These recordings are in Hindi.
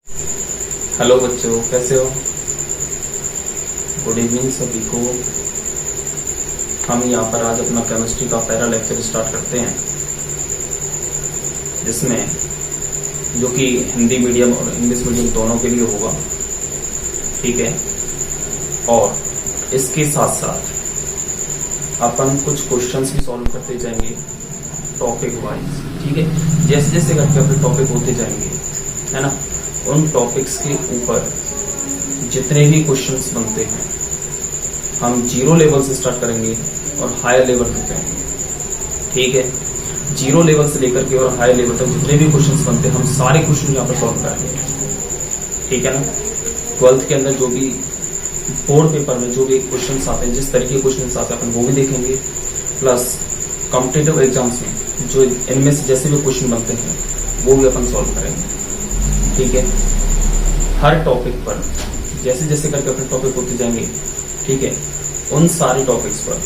हेलो बच्चों, कैसे हो? गुड इवनिंग सभी को। हम यहाँ पर आज अपना केमिस्ट्री का पहला लेक्चर स्टार्ट करते हैं, जिसमें जो कि हिंदी मीडियम और इंग्लिश मीडियम दोनों के लिए होगा, ठीक है। और इसके साथ साथ अपन कुछ क्वेश्चंस भी सॉल्व करते जाएंगे टॉपिक वाइज, ठीक है। जैसे जैसे करके अपने टॉपिक होते जाएंगे, है ना, उन टॉपिक्स के ऊपर जितने भी क्वेश्चंस बनते हैं हम 0 लेवल से स्टार्ट करेंगे और हायर लेवल तक जाएंगे, ठीक है। 0 लेवल से लेकर के और हायर लेवल तक जितने भी क्वेश्चंस बनते हैं हम सारे क्वेश्चन यहाँ पर सॉल्व करेंगे, ठीक है ना। 12th के अंदर जो भी बोर्ड पेपर में जो भी क्वेश्चंस आते हैं, जिस तरीके के क्वेश्चंस आते हैं अपन वो भी देखेंगे, प्लस कॉम्पिटिटिव एग्जाम्स में जो इनमें से जैसे भी क्वेश्चन बनते हैं वो भी अपन सॉल्व करेंगे, ठीक है। हर टॉपिक पर जैसे जैसे करके अपने टॉपिक होते जाएंगे, ठीक है, उन सारे टॉपिक्स पर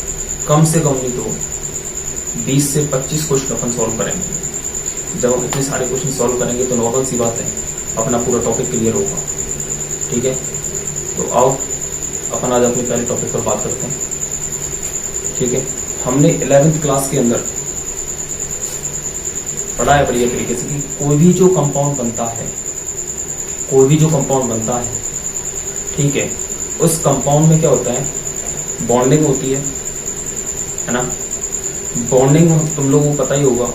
कम से कम नहीं तो 20 से 25 क्वेश्चन अपन सॉल्व करेंगे। जब हम इतने सारे क्वेश्चन सॉल्व करेंगे तो नॉर्मल सी बात है, अपना पूरा टॉपिक क्लियर होगा, ठीक है। तो आओ अपन आज अपने पहले टॉपिक पर बात करते हैं, ठीक है। हमने 11th क्लास के अंदर पढ़ा है बढ़िया तरीके से कि कोई भी जो कंपाउंड बनता है, ठीक है, उस कंपाउंड में क्या होता है, बॉन्डिंग होती है ना। बॉन्डिंग तुम लोगों को पता ही होगा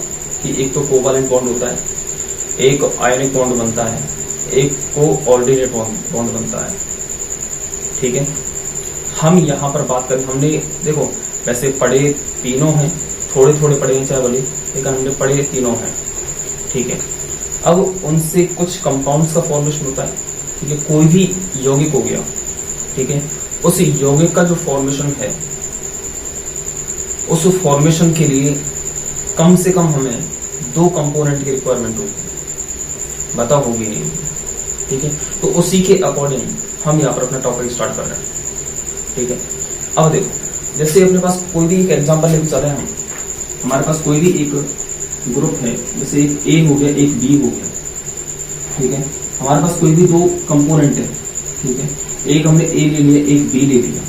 कि एक तो कोवैलेंट बॉन्ड होता है, एक आयनिक बॉन्ड बनता है, एक को ऑर्डिनेट बॉन्ड बनता है, ठीक है। हम यहां पर बात करें, हमने देखो वैसे पढ़े तीनों हैं, थोड़े थोड़े पढ़े हैं चाहे भले, लेकिन हमने पढ़े तीनों हैं, ठीक है। अब उनसे कुछ कंपाउंड्स का फॉर्मेशन होता है, ठीक है। कोई भी यौगिक हो गया, ठीक है, उस यौगिक का जो फॉर्मेशन है, उस फॉर्मेशन के लिए कम से कम हमें 2 कंपोनेंट की रिक्वायरमेंट होगी, बताओ होगी नहीं, ठीक है। तो उसी के अकॉर्डिंग हम यहाँ पर अपना टॉपिक स्टार्ट कर रहे हैं, ठीक है। अब देखो, जैसे अपने पास कोई भी एक एग्जाम्पल लेकर चले हम, हमारे पास कोई भी एक ग्रुप है, जैसे एक ए हो गया एक बी हो गया, ठीक है। हमारे पास कोई भी 2 कंपोनेंट है, ठीक है, एक हमने ए ले लिया एक बी ले लिया।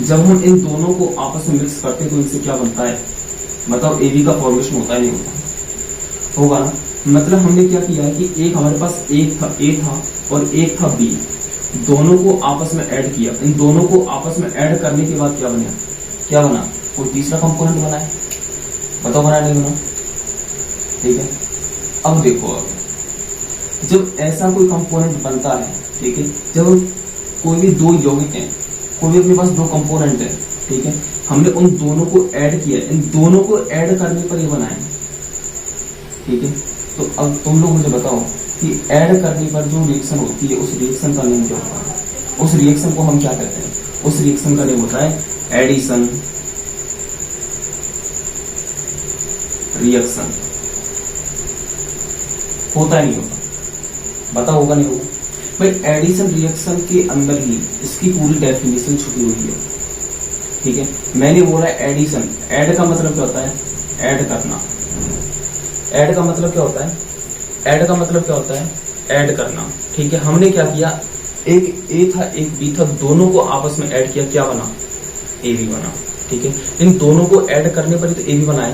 जब हम इन दोनों को आपस में मिक्स करते हैं तो इनसे क्या बनता है, मतलब ए बी का फॉर्मेशन होता है नहीं होता, होगा ना। मतलब हमने क्या किया है कि एक हमारे पास एक था ए था और एक था बी, दोनों को आपस में ऐड किया। इन दोनों को आपस में ऐड करने के बाद क्या बना, कोई तीसरा कंपोनेंट बना है, बताओ बना नहीं बना, ठीक है। अब देखो, अब जब ऐसा कोई कंपोनेंट बनता है, ठीक है, जब कोई भी 2 यौगिक हैं, कोई भी अपने पास 2 कंपोनेंट है, ठीक है, हमने उन दोनों को ऐड किया, इन दोनों को ऐड करने पर ये बना है, ठीक है। तो अब तुम लोग मुझे बताओ कि ऐड करने पर जो रिएक्शन होती है उस रिएक्शन का नेम क्या होता है, उस रिएक्शन को हम क्या कहते हैं, उस रिएक्शन का नेम होता है एडिशन रिएक्शन। होता है नहीं होता, बताओ होगा नहीं होगा भाई। एडिशन रिएक्शन के अंदर ही इसकी पूरी डेफिनेशन छुपी हुई है, ठीक है। मैंने बोला एडिशन, ऐड का मतलब क्या होता है, ऐड करना। ऐड का मतलब क्या होता है, ऐड का मतलब क्या होता है, ऐड करना, ठीक है। हमने क्या किया, एक ए था एक बी था, दोनों को आपस में ऐड किया, क्या बना, ए बी बना, ठीक है। इन दोनों को ऐड करने पर ही तो ए बी बना है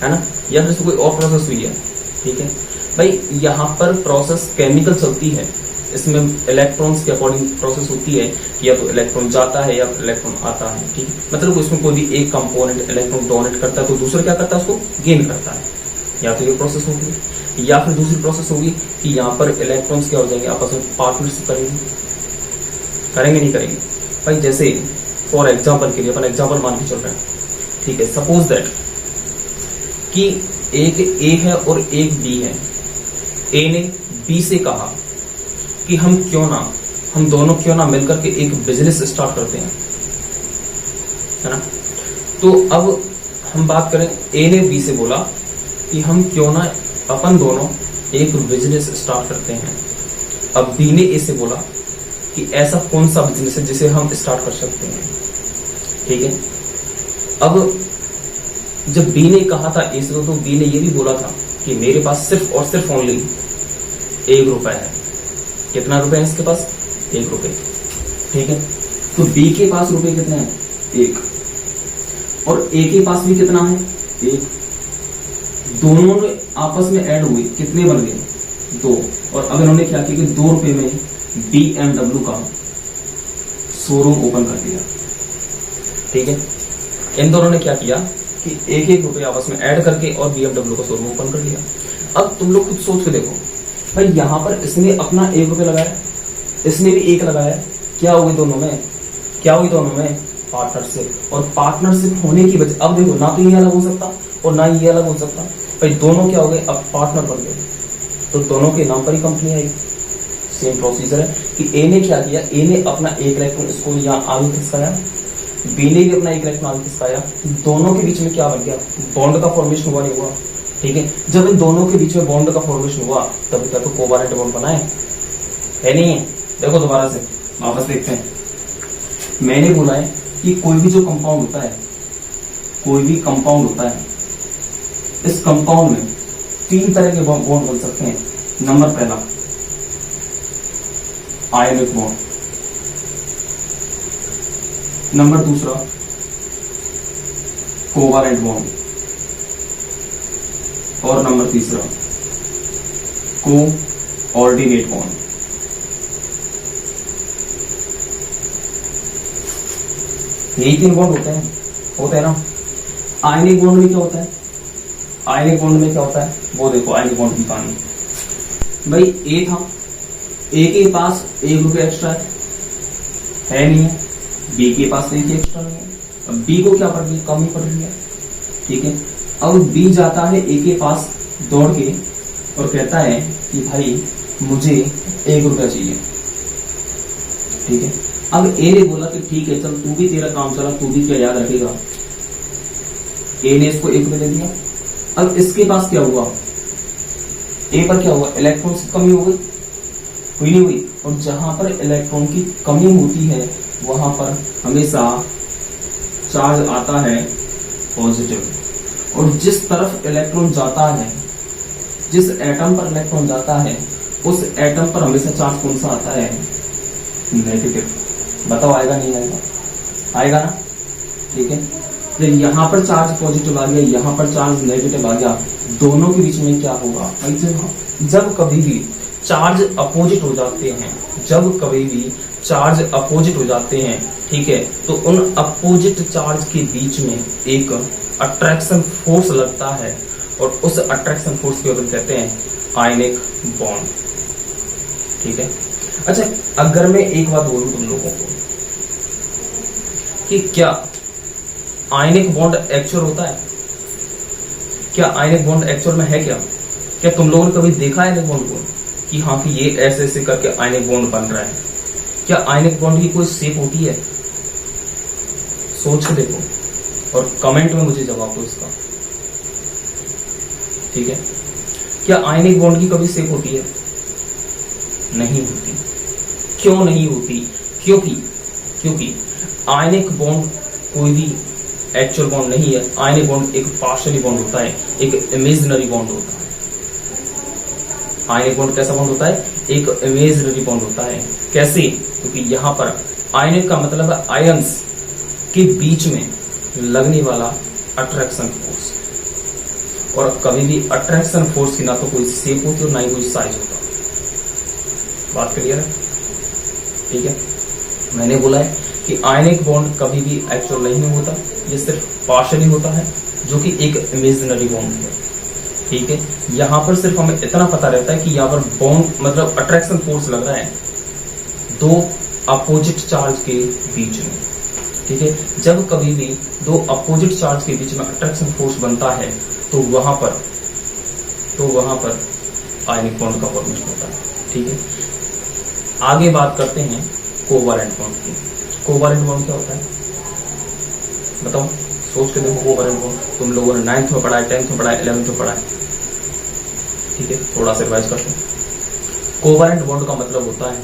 ना, या फिर कोई और प्रोसेस हुई है, ठीक है भाई। यहाँ पर प्रोसेस केमिकल चलती है, इसमें इलेक्ट्रॉन्स के अकॉर्डिंग प्रोसेस होती है कि या तो इलेक्ट्रॉन जाता है या इलेक्ट्रॉन आता है, ठीक है। मतलब इसमें कोई भी एक कंपोनेंट इलेक्ट्रॉन डोनेट करता है तो दूसरा क्या करता है, उसको गेन करता है। या तो ये प्रोसेस होगी या फिर दूसरी प्रोसेस होगी कि यहाँ पर इलेक्ट्रॉन्स क्या हो जाएंगे, आपस में पार्टनरशिप करेंगे नहीं करेंगे भाई। जैसे फॉर एग्जाम्पल के लिए अपन एग्जाम्पल मान के चल रहे हैं, ठीक है। सपोज दैट कि एक ए है और एक बी है। ए ने बी से कहा कि हम दोनों क्यों ना मिलकर के एक बिजनेस स्टार्ट करते हैं, है ना। तो अब हम बात करें, ए ने बी से बोला कि हम क्यों ना अपन दोनों एक बिजनेस स्टार्ट करते हैं। अब बी ने ए से बोला कि ऐसा कौन सा बिजनेस है जिसे हम स्टार्ट कर सकते हैं, ठीक है। अब जब बी ने कहा था ए से, तो बी ने ये भी बोला था कि मेरे पास सिर्फ और सिर्फ ओनली ₹1 है। कितना रुपए है इसके पास? ₹1। ठीक है, तो बी के पास रुपए कितने हैं? 1। और ए के पास भी कितना है? 1। दोनों ने आपस में ऐड हुए, कितने बन गए? 2। और अब इन्होंने क्या किया कि ₹2 में BMW का शोरूम ओपन कर दिया। ठीक है, इन दोनों ने क्या किया कि ₹1 आपस में ऐड करके और BMW का शोरूम ओपन कर लिया। अब तुम लोग खुद सोच के देखो भाई, यहां पर इसने अपना ₹1 लगाया, इसने भी 1 लगाया, क्या हुई दोनों में? क्या हुई दोनों में? पार्टनरशिप। और पार्टनरशिप होने की वजह, अब देखो ना तो ये अलग हो सकता और ना ये अलग हो सकता भाई, दोनों क्या हो गए? अब पार्टनर बन गए, तो दोनों के नाम पर ही कंपनी आई। सेम प्रोसीजर है कि ए ने क्या किया, ए ने अपना 1 इलेक्ट्रॉन इसको यहाँ आगे खिसकाया, बी ने भी अपना 1 इलेक्ट्रॉन आगे खिसकाया, दोनों के बीच में क्या बन गया? बॉन्ड का फॉर्मेशन हुआ, नहीं हुआ? ठीक है, जब इन दोनों के बीच में बॉन्ड का फॉर्मेशन हुआ तब क्या तो कोवैलेंट बॉन्ड बना है नहीं है? देखो दोबारा से वापस देखते हैं। मैंने बोला है कि कोई भी जो कंपाउंड होता है, कोई भी कंपाउंड होता है, इस कंपाउंड में 3 तरह के बॉन्ड बन सकते हैं। नंबर पहला आयनिक बॉन्ड, नंबर दूसरा कोवैलेंट बॉन्ड, और नंबर तीसरा कोऑर्डिनेट बॉन्ड। यही 3 बॉन्ड होते हैं ना। आयनिक बॉन्ड में क्या होता है? आयनिक बॉन्ड में क्या होता है वो देखो, आयनिक बॉन्ड की कहानी। भाई ए था, ए के पास ₹1 एक्स्ट्रा है नहीं है, बी के पास 1 एक्स्ट्रा नहीं है। अब बी को क्या पड़ रही है? कमी पड़ रही है। ठीक है, अब बी जाता है ए के पास दौड़ के और कहता है कि भाई मुझे ₹1 चाहिए। ठीक है, अब ए ने बोला कि ठीक है चल, तू भी तेरा काम चला, तू भी क्या याद रखेगा। ए ने इसको ₹1 दे दिया। अब इसके पास क्या हुआ? ए पर क्या हुआ? इलेक्ट्रॉन की कमी हो गई, हुई नहीं हुई? और जहां पर इलेक्ट्रॉन की कमी होती है वहां पर हमेशा चार्ज आता है पॉजिटिव, और जिस तरफ इलेक्ट्रॉन जाता है, जिस एटम पर इलेक्ट्रॉन जाता है, उस एटम पर हमेशा चार्ज कौन सा आता है? नेगेटिव। बताओ आएगा नहीं आएगा? आएगा ना। ठीक है, तो यहां पर चार्ज पॉजिटिव आ गया, यहां पर चार्ज नेगेटिव आ गया, दोनों के बीच में क्या होगा? जब कभी भी चार्ज अपोजिट हो जाते हैं, जब कभी भी चार्ज अपोजिट हो जाते हैं, ठीक है, तो उन अपोजिट चार्ज के बीच में एक अट्रैक्शन फोर्स लगता है, और उस अट्रैक्शन फोर्स को कहते हैं आयनिक बॉन्ड। ठीक है, अच्छा अगर मैं एक बात बोलूं तुम लोगों को कि क्या आयनिक बॉन्ड एक्चुअल होता है? क्या आयनिक बॉन्ड एक्चुअल में है? क्या तुम लोगों ने कभी देखा है आयनिक बॉन्ड को कि हाँ कि ये ऐसे ऐसे करके आयनिक बॉन्ड बन रहा है? क्या आयनिक बॉन्ड की कोई शेप होती है? सोच के देखो और कमेंट में मुझे जवाब दो इसका। ठीक है, क्या आयनिक बॉन्ड की कभी शेप होती है? नहीं होती। क्यों नहीं होती? क्योंकि आयनिक बॉन्ड कोई भी एक्चुअल बॉन्ड नहीं है। आयनिक बॉन्ड एक पार्शियली बॉन्ड होता है, एक इमेजिनरी बॉन्ड होता है। आयनिक बॉन्ड कैसा बॉन्ड होता है? एक इमेजिनरी बॉन्ड होता है। कैसे? क्योंकि यहां पर आयनिक का मतलब है आयंस के बीच में लगने वाला अट्रैक्शन फोर्स, और कभी भी अट्रैक्शन फोर्स की ना तो कोई शेप होती और ना ही कोई साइज होता। बात क्लियर है? ठीक है, मैंने बोला है कि आयनिक बॉन्ड कभी भी एक्चुअल नहीं होता, ये सिर्फ पार्शियली होता है, जो कि एक इमेजिनरी बॉन्ड है। ठीक है, यहां पर सिर्फ हमें इतना पता रहता है कि यहां पर बॉन्ड मतलब अट्रैक्शन फोर्स लग रहा है 2 अपोजिट चार्ज के बीच में। ठीक है, जब कभी भी 2 अपोजिट चार्ज के बीच में अट्रैक्शन फोर्स बनता है तो वहां पर आयनिक बॉन्ड का फॉर्मेशन होता है। ठीक है, आगे बात करते हैं कोवैलेंट बॉन्ड की। कोवैलेंट बॉन्ड क्या होता है बताओ? सोच के देखो। कोवैलेंट बॉन्ड तुम लोगों ने 9th में पढ़ा है, 10th में पढ़ा है, 11th में पढ़ा है। ठीक है, थोड़ा सा रिवाइज करते हैं। कोवैलेंट बॉन्ड का मतलब होता है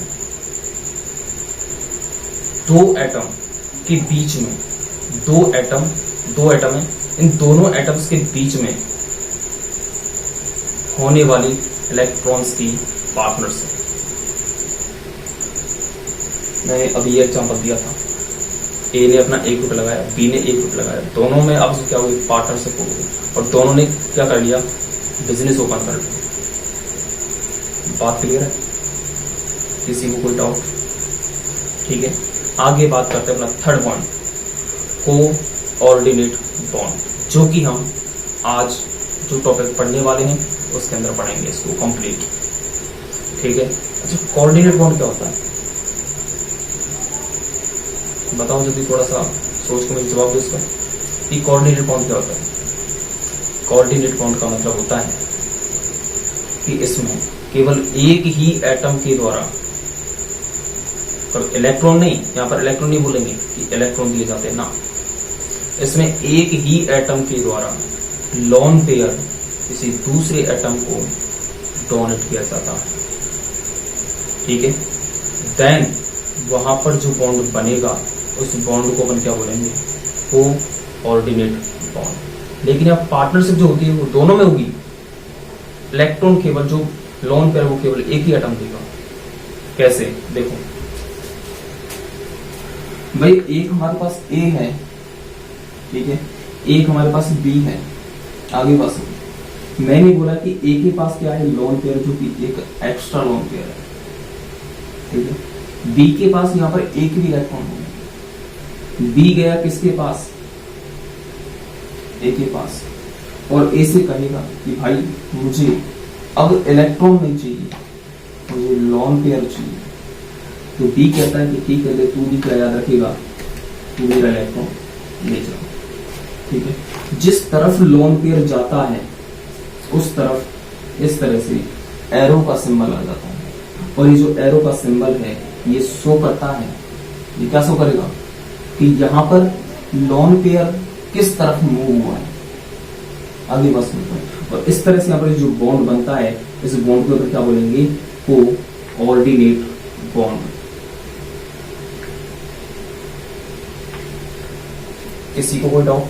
2 एटम के बीच में, 2 एटम है, इन दोनों एटम्स के बीच में होने वाली इलेक्ट्रॉन्स की पार्टनर से। मैंने अभी ये एग्जाम्पल दिया था, ए ने अपना 1 रुपये लगाया, बी ने 1 रुपये लगाया, दोनों में अब क्या हुई, पार्टनरशिप हो गई और दोनों ने क्या कर लिया, बिजनेस ओपन कर लिया। बात क्लियर है? किसी को कोई डाउट? ठीक है, आगे बात करते हैं अपना थर्ड बॉन्ड, कोऑर्डिनेट बॉन्ड, जो कि हम आज जो टॉपिक पढ़ने वाले हैं उसके अंदर पढ़ेंगे इसको कंप्लीट। ठीक है, अच्छा कोऑर्डिनेट बॉन्ड क्या होता है बताओ जल्दी, थोड़ा सा सोच के मुझे जवाब दो इसका कि कोऑर्डिनेट बॉन्ड क्या होता है। कोऑर्डिनेट बॉन्ड का मतलब होता है कि इसमें केवल एक ही एटम के द्वारा, तो इलेक्ट्रॉन नहीं, यहां पर इलेक्ट्रॉन नहीं बोलेंगे कि इलेक्ट्रॉन दिए जाते हैं ना, इसमें एक ही एटम के द्वारा लोन पेयर किसी दूसरे एटम को डोनेट किया जाता है। ठीक है, देन वहां पर जो बॉन्ड बनेगा उस बॉन्ड को अपन क्या बोलेंगे, कोऑर्डिनेट बॉन्ड। लेकिन अब पार्टनरशिप जो होती है वो दोनों में होगी, इलेक्ट्रॉन केवल जो लोन पेयर वो केवल एक ही एटम देगा। कैसे देखो भाई, एक हमारे पास ए है, ठीक है, एक हमारे पास बी है, आगे बस मैंने बोला कि ए के पास क्या है, लोन पेयर, जो कि एक एक्स्ट्रा लोन पेयर है। ठीक है, बी के पास यहां पर एक भी इलेक्ट्रॉन है, बी गया किसके पास, ए के पास, और ए से कहेगा कि भाई मुझे अब इलेक्ट्रॉन नहीं चाहिए, मुझे लोन पेयर चाहिए। तो बी कहता है कि ठीक है, तू भी क्या याद रखेगा, तू मेरा इलेक्ट्रॉन ले जा। ठीक है, जिस तरफ लोन पेयर जाता है उस तरफ इस तरह से एरो का सिंबल आ जाता है, और ये जो एरो का सिंबल है ये शो करता है, ये क्या शो करेगा कि यहां पर लोन पेयर किस तरफ मूव हुआ है, आगे बस में। और इस तरह से यहां पर जो बॉन्ड बनता है, इस बॉन्ड को क्या बोलेंगे, कोऑर्डिनेट बॉन्ड। किसी को कोई डाउट?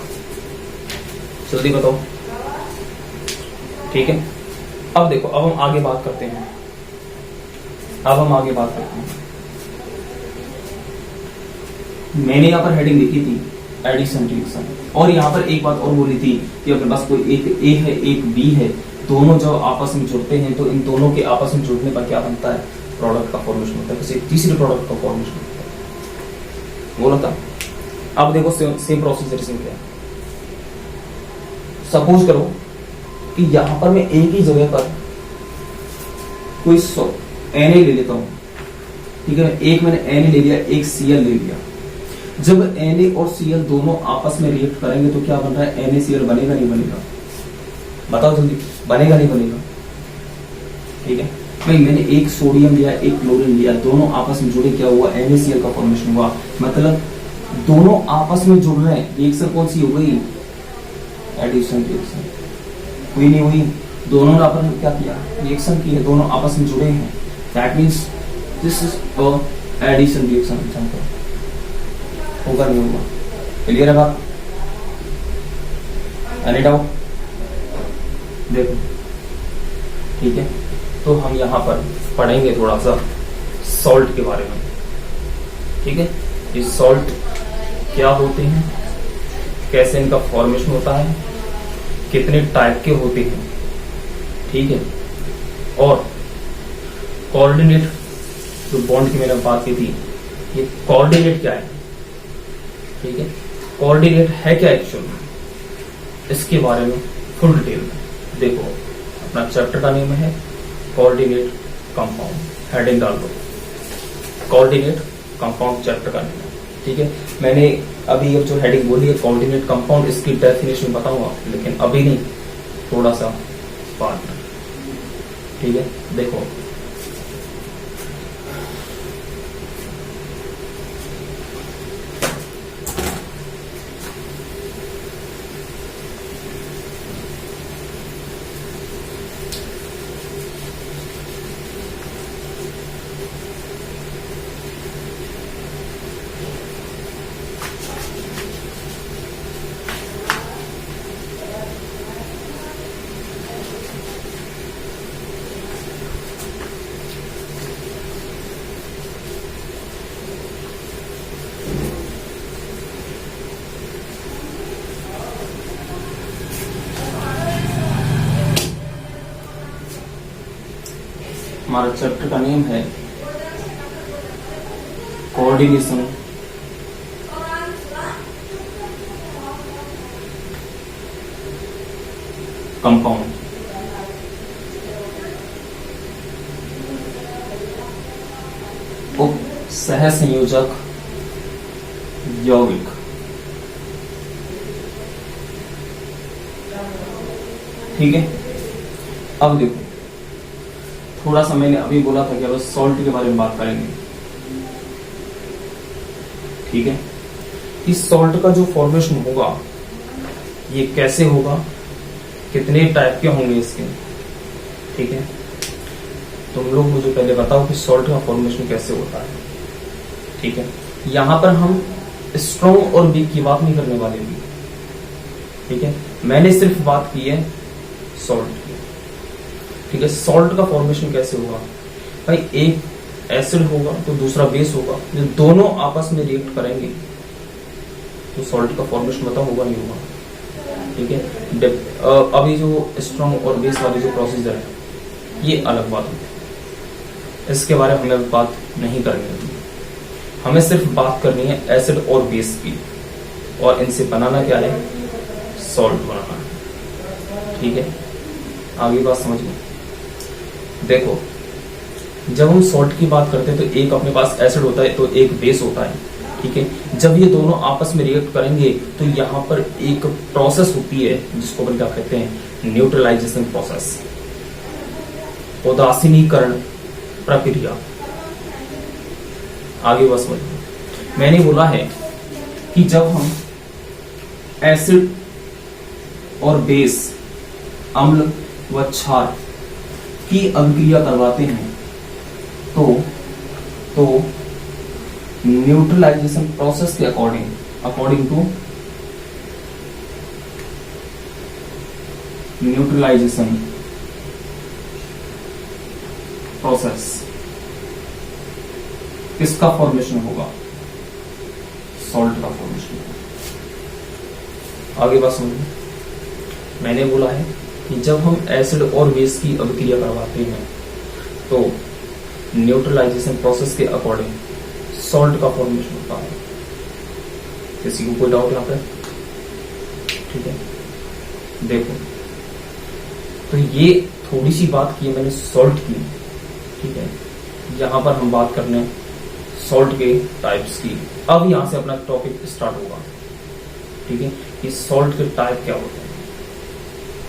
जल्दी बताओ। ठीक है, अब देखो, अब हम आगे बात करते हैं, मैंने यहां पर हेडिंग लिखी थी एडिशन रिएक्शन, और यहां पर एक बात और बोली थी कि अपने पास कोई एक ए है एक बी है, दोनों जब आपस में जुड़ते हैं तो इन दोनों के आपस में जुड़ने पर क्या बनता है, प्रोडक्ट का फॉर्मेशन होता है, किसी तीसरे प्रोडक्ट का फॉर्मेशन होता है, बोला था। अब देखो सेम प्रोसीजर इसमें क्या है, सपोज करो कि यहां पर मैं एक ही जगह पर कोई Na ले लेता हूं। ठीक है, एक मैंने Na ले लिया, एक Cl ले लिया। जब Na और Cl दोनों आपस में रिएक्ट करेंगे तो क्या बन रहा है, NaCl बनेगा नहीं बनेगा, बताओ जल्दी, बनेगा नहीं बनेगा। ठीक है भाई, मैंने एक सोडियम लिया एक क्लोरीन लिया, दोनों आपस में जुड़े, क्या हुआ, NaCl का फॉर्मेशन हुआ। मतलब दोनों आपस में जुड़ रहे हैं, रिएक्शन कौन सी हो गई, एडिशन रिएक्शन। हुई नहीं हुई, दोनों ने आपस में क्या किया, रिएक्शन की है, दोनों आपस में जुड़े हैं, that means this is a addition reaction. होगा नहीं होगा, क्लियर है बात, एनी डाउट? देखो ठीक है, तो हम यहां पर पढ़ेंगे थोड़ा सा सॉल्ट के बारे में। ठीक है, ये सॉल्ट क्या होते हैं, कैसे इनका फॉर्मेशन होता है, कितने टाइप के होते हैं। ठीक है, और कोऑर्डिनेट जो बॉन्ड की मैंने बात की थी, ये कोऑर्डिनेट क्या है। ठीक है, कोऑर्डिनेट है क्या एक्चुअल में, इसके बारे में फुल डिटेल में देखो, अपना चैप्टर का नेम है कोऑर्डिनेट कंपाउंड, हेडिंग डाल दो, कोऑर्डिनेट कंपाउंड चैप्टर का नेम है। ठीक है, मैंने अभी अब जो हेडिंग बोली है कोऑर्डिनेट कंपाउंड, इसकी डेफिनेशन बताऊंगा, लेकिन अभी नहीं, थोड़ा सा बाद में। ठीक है, देखो हमारा चैप्टर का नेम है कोऑर्डिनेशन कंपाउंड। उप सहसंयोजक यौगिक। ठीक है, अब देखो थोड़ा सा मैंने अभी बोला था कि अब सॉल्ट के बारे में बात करेंगे। ठीक है, इस सॉल्ट का जो फॉर्मेशन होगा ये कैसे होगा, कितने टाइप के होंगे इसके। ठीक है, तुम लोग मुझे पहले बताओ कि सॉल्ट का फॉर्मेशन कैसे होता है। ठीक है, यहां पर हम स्ट्रॉन्ग और वीक की बात नहीं करने वाले भी। ठीक है, मैंने सिर्फ बात की है सॉल्ट की। ठीक है, सॉल्ट का फॉर्मेशन कैसे होगा भाई, एक एसिड होगा तो दूसरा बेस होगा, जो दोनों आपस में रिएक्ट करेंगे तो सॉल्ट का फॉर्मेशन बताओ होगा नहीं होगा। ठीक है, अभी जो स्ट्रॉन्ग और बेस वाली जो प्रोसीजर है ये अलग बात होती है, इसके बारे में हमें बात नहीं करनी है। हमें सिर्फ बात करनी है एसिड और बेस की, और इनसे बनाना क्या है, सॉल्ट बनाना है। ठीक है, आगे बात समझ लो। देखो जब हम सॉल्ट की बात करते हैं तो एक अपने पास एसिड होता है तो एक बेस होता है। ठीक है, जब ये दोनों आपस में रिएक्ट करेंगे तो यहाँ पर एक प्रोसेस होती है जिसको अपन क्या कहते हैं, न्यूट्रलाइजेशन प्रोसेस, उदासीनीकरण प्रक्रिया। आगे बस समझो, मैंने बोला है कि जब हम एसिड और बेस, अम्ल व क्षार की अभिक्रिया करवाते हैं तो न्यूट्रलाइजेशन प्रोसेस के अकॉर्डिंग टू न्यूट्रलाइजेशन प्रोसेस किसका फॉर्मेशन होगा, सॉल्ट का फॉर्मेशन होगा। आगे बात समझिए, मैंने बोला है कि जब हम एसिड और बेस की अभिक्रिया करवाते हैं तो न्यूट्रलाइजेशन प्रोसेस के अकॉर्डिंग सॉल्ट का फॉर्मेशन होता है। किसी को कोई डाउट यहाँ पे? ठीक है, देखो तो ये थोड़ी सी बात की मैंने सॉल्ट की। ठीक है, यहां पर हम बात करने सॉल्ट के टाइप्स की। अब यहां से अपना टॉपिक स्टार्ट होगा। ठीक है, कि सॉल्ट के टाइप क्या होते हैं।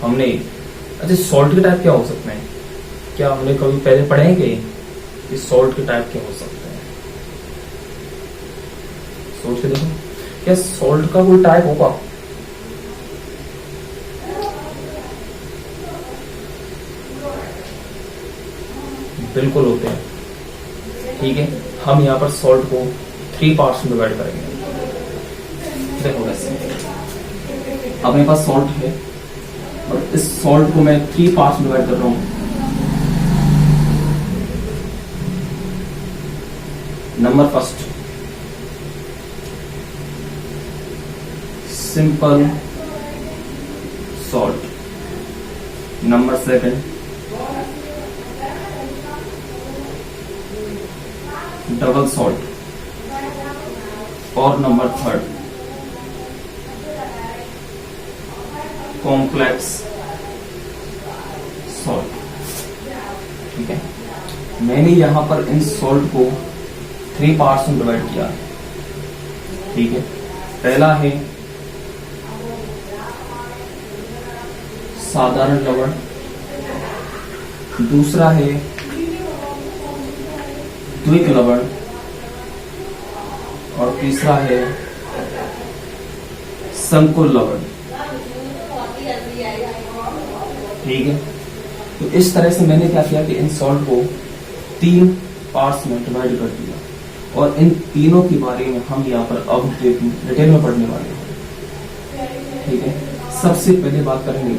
हमने अच्छा सॉल्ट के टाइप क्या हो सकते हैं, क्या हमने कभी पहले पढ़ेंगे कि सॉल्ट के टाइप क्या हो सकते हैं। सोच के देखो, क्या सॉल्ट का कोई टाइप होगा? बिल्कुल होते हैं। ठीक है, हम यहाँ पर सॉल्ट को 3 पार्ट्स में डिवाइड करेंगे। देखो वैसे अपने पास सॉल्ट है और इस सॉल्ट को मैं 3 पार्ट्स में डिवाइड कर रहा हूं। Number first simple salt, number second double salt, और नंबर थर्ड कॉम्प्लेक्स सॉल्ट। ठीक है, मैंने यहां पर इन सॉल्ट को 3 पार्ट्स में डिवाइड किया। ठीक है, पहला है साधारण लवण, दूसरा है द्विक लवण, और तीसरा है संकुल लवण। ठीक है, तो इस तरह से मैंने क्या किया कि इन सॉल्ट को 3 पार्ट्स में डिवाइड कर दिया, और इन तीनों के बारे में हम यहाँ पर अब डिटेल में पढ़ने वाले हैं। ठीक है, सबसे पहले बात करेंगे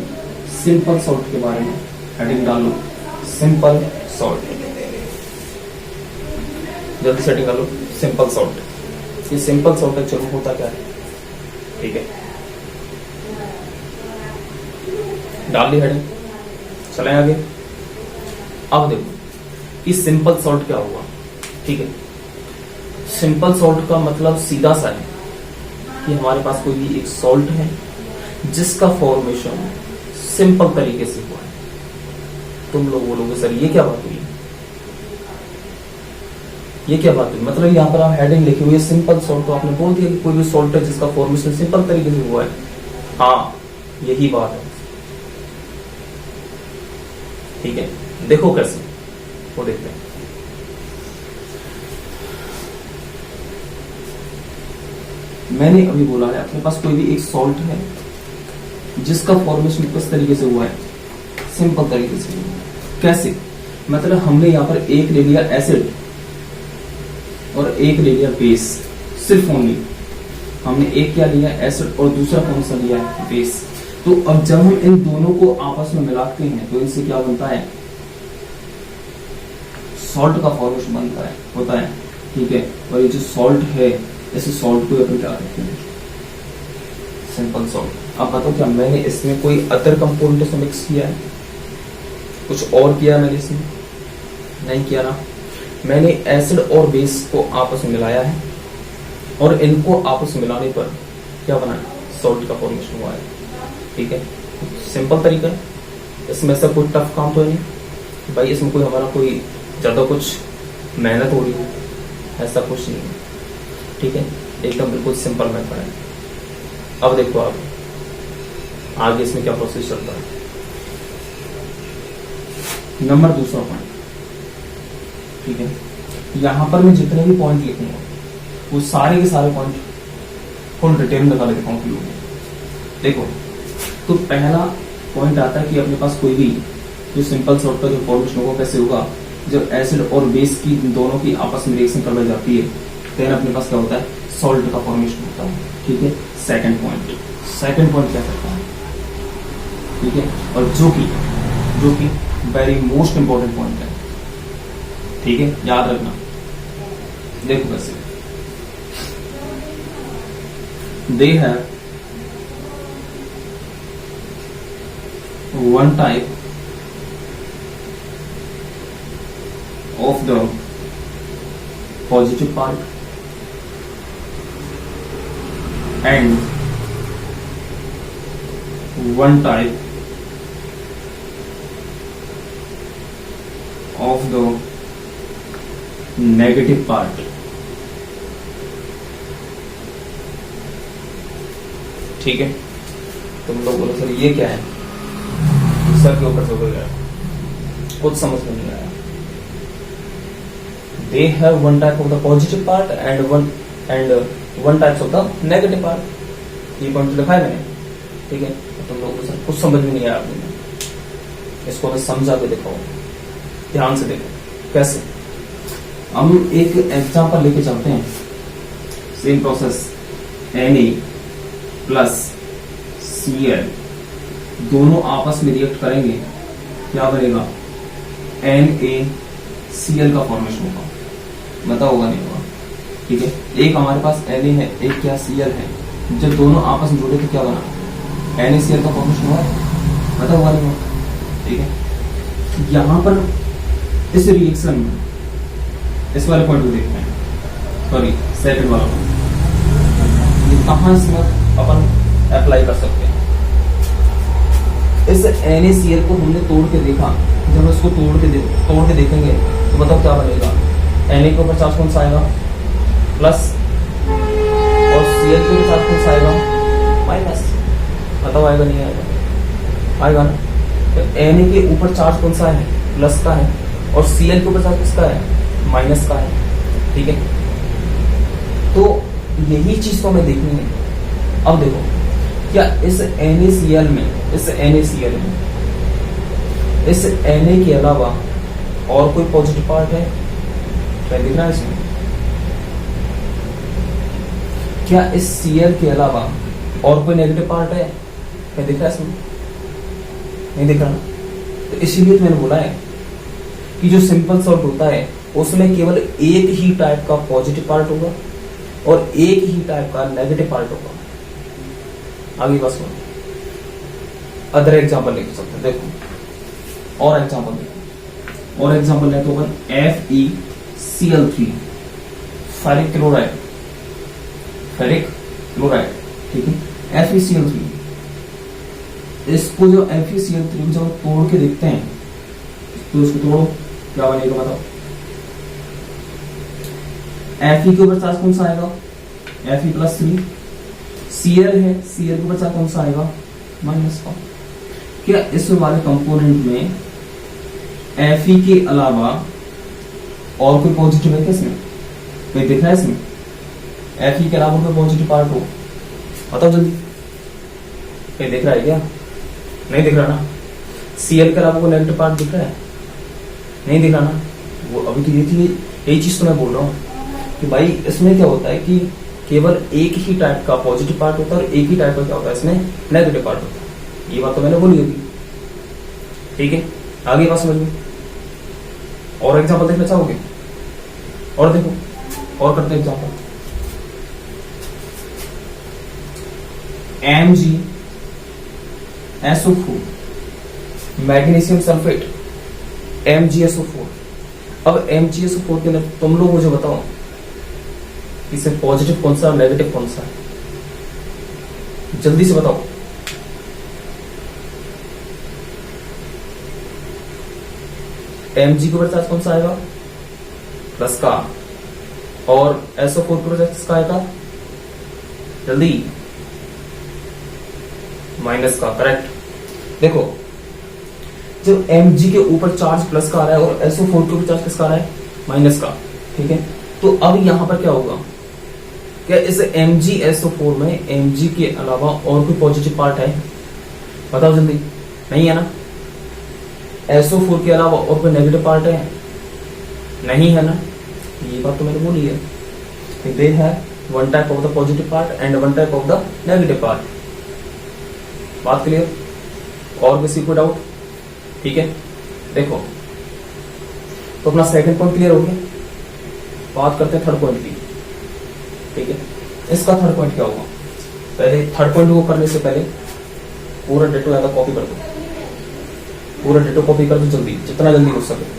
सिंपल सॉल्ट के बारे में। हेडिंग डालो सिंपल सॉल्ट, जल्दी सेटिंग कर लो। सिंपल सॉल्ट, ये सिंपल सॉल्ट एक्चुअली होता क्या है। ठीक है, डाल दी हेडिंग, चलें आगे। अब देखो कि सिंपल सॉल्ट क्या हुआ। ठीक है, सिंपल सॉल्ट का मतलब सीधा सा है कि हमारे पास कोई भी एक सॉल्ट है जिसका फॉर्मेशन सिंपल तरीके से हुआ है। तुम लोग बोलोगे सर ये क्या बात हुई, ये क्या बात हुई, मतलब यहाँ पर आप हेडिंग लिखी हुई है सिंपल सॉल्ट, तो आपने बोल दिया कि कोई भी सॉल्ट है जिसका फॉर्मेशन सिंपल तरीके से हुआ है। हाँ, यही बात है। ठीक है, देखो कैसे, वो देखते हैं। मैंने अभी बोला है अपने पास कोई भी एक सॉल्ट है जिसका फॉर्मेशन किस तरीके से हुआ है, सिंपल तरीके से हुआ है। कैसे, मतलब हमने यहां पर एक ले लिया एसिड और एक ले लिया बेस, सिर्फ ओनली हमने एक क्या लिया एसिड और दूसरा कौन सा लिया है बेस। तो अब जब हम इन दोनों को आपस में मिलाते हैं तो इनसे क्या बनता है, सॉल्ट का फॉर्मेशन बनता है, होता है। ठीक है, और ये जो सॉल्ट है इस सॉल्ट को अपन क्या कहते हैं, सिंपल सॉल्ट। अब बताओ क्या मैंने इसमें कोई अदर कंपोनेंट से मिक्स किया है, कुछ और किया है मैंने इसमें, नहीं किया ना। मैंने एसिड और बेस को आपस में मिलाया है और इनको आपस में मिलाने पर क्या बना, सॉल्ट का फॉर्मेशन हुआ है। ठीक है, सिंपल तरीका है, इसमें से कोई टफ काम तो है नहीं भाई, इसमें कोई हमारा कोई ज्यादा कुछ मेहनत हो रही है, ऐसा कुछ नहीं है। ठीक है, एकदम बिल्कुल सिंपल मेथड है। अब देखो आप आगे इसमें क्या प्रोसेस चलता है। नंबर दूसरा पॉइंट, ठीक है, यहां पर मैं जितने भी पॉइंट लिखूंगा वो सारे के सारे पॉइंट फुल डिटेल में बता देता हूँ। देखो, तो पहला पॉइंट आता है कि अपने पास कोई भी जो सिंपल सॉल्ट का जो फॉर्मेशन होगा कैसे होगा, जब एसिड और बेस की दोनों की आपस में रिएक्शन करवाई जाती है देन अपने पास क्या होता है, सॉल्ट का फॉर्मेशन होता है। ठीक है, सेकंड पॉइंट क्या करता है, ठीक है, और जो कि वेरी मोस्ट इंपॉर्टेंट पॉइंट है। ठीक है, याद रखना। देखो कैसे, they have one type of the positive part and one type of the negative part। ठीक है, तुम लोग बोलो सर ये क्या है, सर के ऊपर से हो गया, कुछ समझ में नहीं आया। They have one type of the positive part and one types of the negative part। ये पॉइंट लिखा है मैंने। ठीक है, तो तुम लोगों को सर कुछ समझ में नहीं आया आपने, इसको मैं समझा के दिखाऊं, ध्यान से देखो कैसे। हम एक एग्जांपल लेके चलते हैं, same process, Na plus Cl दोनों आपस में रिएक्ट करेंगे, क्या बनेगा, NaCl का फॉर्मेशन होगा, बताओ होगा नहीं होगा। ठीक है, एक हमारे पास Na है, एक क्या Cl है, जब दोनों आपस में जुड़े तो क्या बना, NaCl का फॉर्मेशन हुआ है, बताओ होगा नहीं होगा। ठीक है, यहां पर इस रिएक्शन में इस वाले पॉइंट को देखते हैं, सॉरी सेकंड वाला पॉइंट, कहां इसमें अपन अप्लाई कर सकते हैं। इस NaCl को हमने तोड़ के देखा, जब उसको तोड़ के देखेंगे तो बताओ क्या बनेगा, Na के ऊपर चार्ज कौन सा आएगा, प्लस, और Cl के ऊपर चार्ज कौन सा आएगा, माइनस। बताओ आएगा नहीं आएगा, आएगा ना। तो Na के ऊपर चार्ज कौन सा है, प्लस का है, और Cl के ऊपर चार्ज किसका है, माइनस का है। ठीक है, तो यही चीज तो हमें देखनी है। अब देखो, क्या इस NaCl में इस Na के अलावा और कोई पॉजिटिव पार्ट है, क्या दिख रहा है इसमें, क्या इस Cl के अलावा और कोई नेगेटिव पार्ट है, क्या दिख रहा है इसमें, नहीं दिख रहा। तो इसीलिए तो मैंने बोला है कि जो सिंपल सॉल्ट होता है उसमें केवल एक ही टाइप का पॉजिटिव पार्ट होगा और एक ही टाइप का नेगेटिव पार्ट होगा। आगे बस अदर एग्जाम्पल लेके चलते हैं, देखो और एग्जाम्पल देखो। और एग्जांपल है तो अपन FeCl3 ferric chloride, ferric chloride, ठीक है, FeCl3। इसको जो FeCl3 जब तोड़ के देखते हैं तो इसको तोड़ो, क्या बनेगा बताओ। Fe के ऊपर चार्ज कौन सा आएगा, Fe+3। Cl है, Cl के ऊपर चार्ज कौन सा आएगा, माइनस का। क्या इस वाले कंपोनेंट में Fe के अलावा और कोई पॉजिटिव है क्या इसमें, कोई दिख रहा है इसमें? Fe के अलावा कोई पॉजिटिव पार्ट हो, बताओ जल्दी, कोई दिख रहा है क्या? नहीं दिख रहा ना। Cl के अलावा कोई नेगेटिव पार्ट दिख रहा है, नहीं दिख रहा ना। वो अभी तो ये थी, यही चीज तो मैं बोल रहा हूँ कि भाई इसमें क्या होता है कि केवल एक ही टाइप का पॉजिटिव पार्ट होता है और एक ही टाइप का क्या होता है इसमें नेगेटिव पार्ट होता है। ये बात तो मैंने बोली अभी, ठीक है। आगे बात समझ में। और एग्जांपल देखना चाहोगे? और देखो, और करते हैं example. MgSO4 magnesium sulphate, MgSO4। अब MgSO4 के अंदर तुम लोग मुझे बताओ इससे पॉजिटिव कौन सा और नेगेटिव कौन सा है, जल्दी से बताओ। Mg के ऊपर चार्ज कौन सा आएगा, प्लस का, और SO4 के ऊपर चार्ज किसका आएगा, जल्दी, माइनस का, करेक्ट। देखो जब Mg के ऊपर चार्ज प्लस का आ रहा है और SO4 के ऊपर चार्ज किसका आ रहा है, माइनस का, ठीक है। तो अब यहां पर क्या होगा, क्या इस MgSO4 में Mg के अलावा और कोई पॉजिटिव पार्ट है, बताओ जल्दी, नहीं है ना। SO4 के अलावा और कोई नेगेटिव पार्ट है, नहीं है ना। ये बात तो मैंने बोली है, दे है one type of the positive part and one type of the negative part. बात क्लियर? और किसी को डाउट? ठीक है, देखो तो अपना सेकंड पॉइंट क्लियर हो गया। बात करते हैं थर्ड पॉइंट की, ठीक है। इसका थर्ड पॉइंट क्या होगा, पहले थर्ड पॉइंट को करने से पहले पूरा डेटो यहां तक कॉपी कर दो, पूरा डेटो कॉपी कर दो जल्दी, जितना जल्दी हो सके।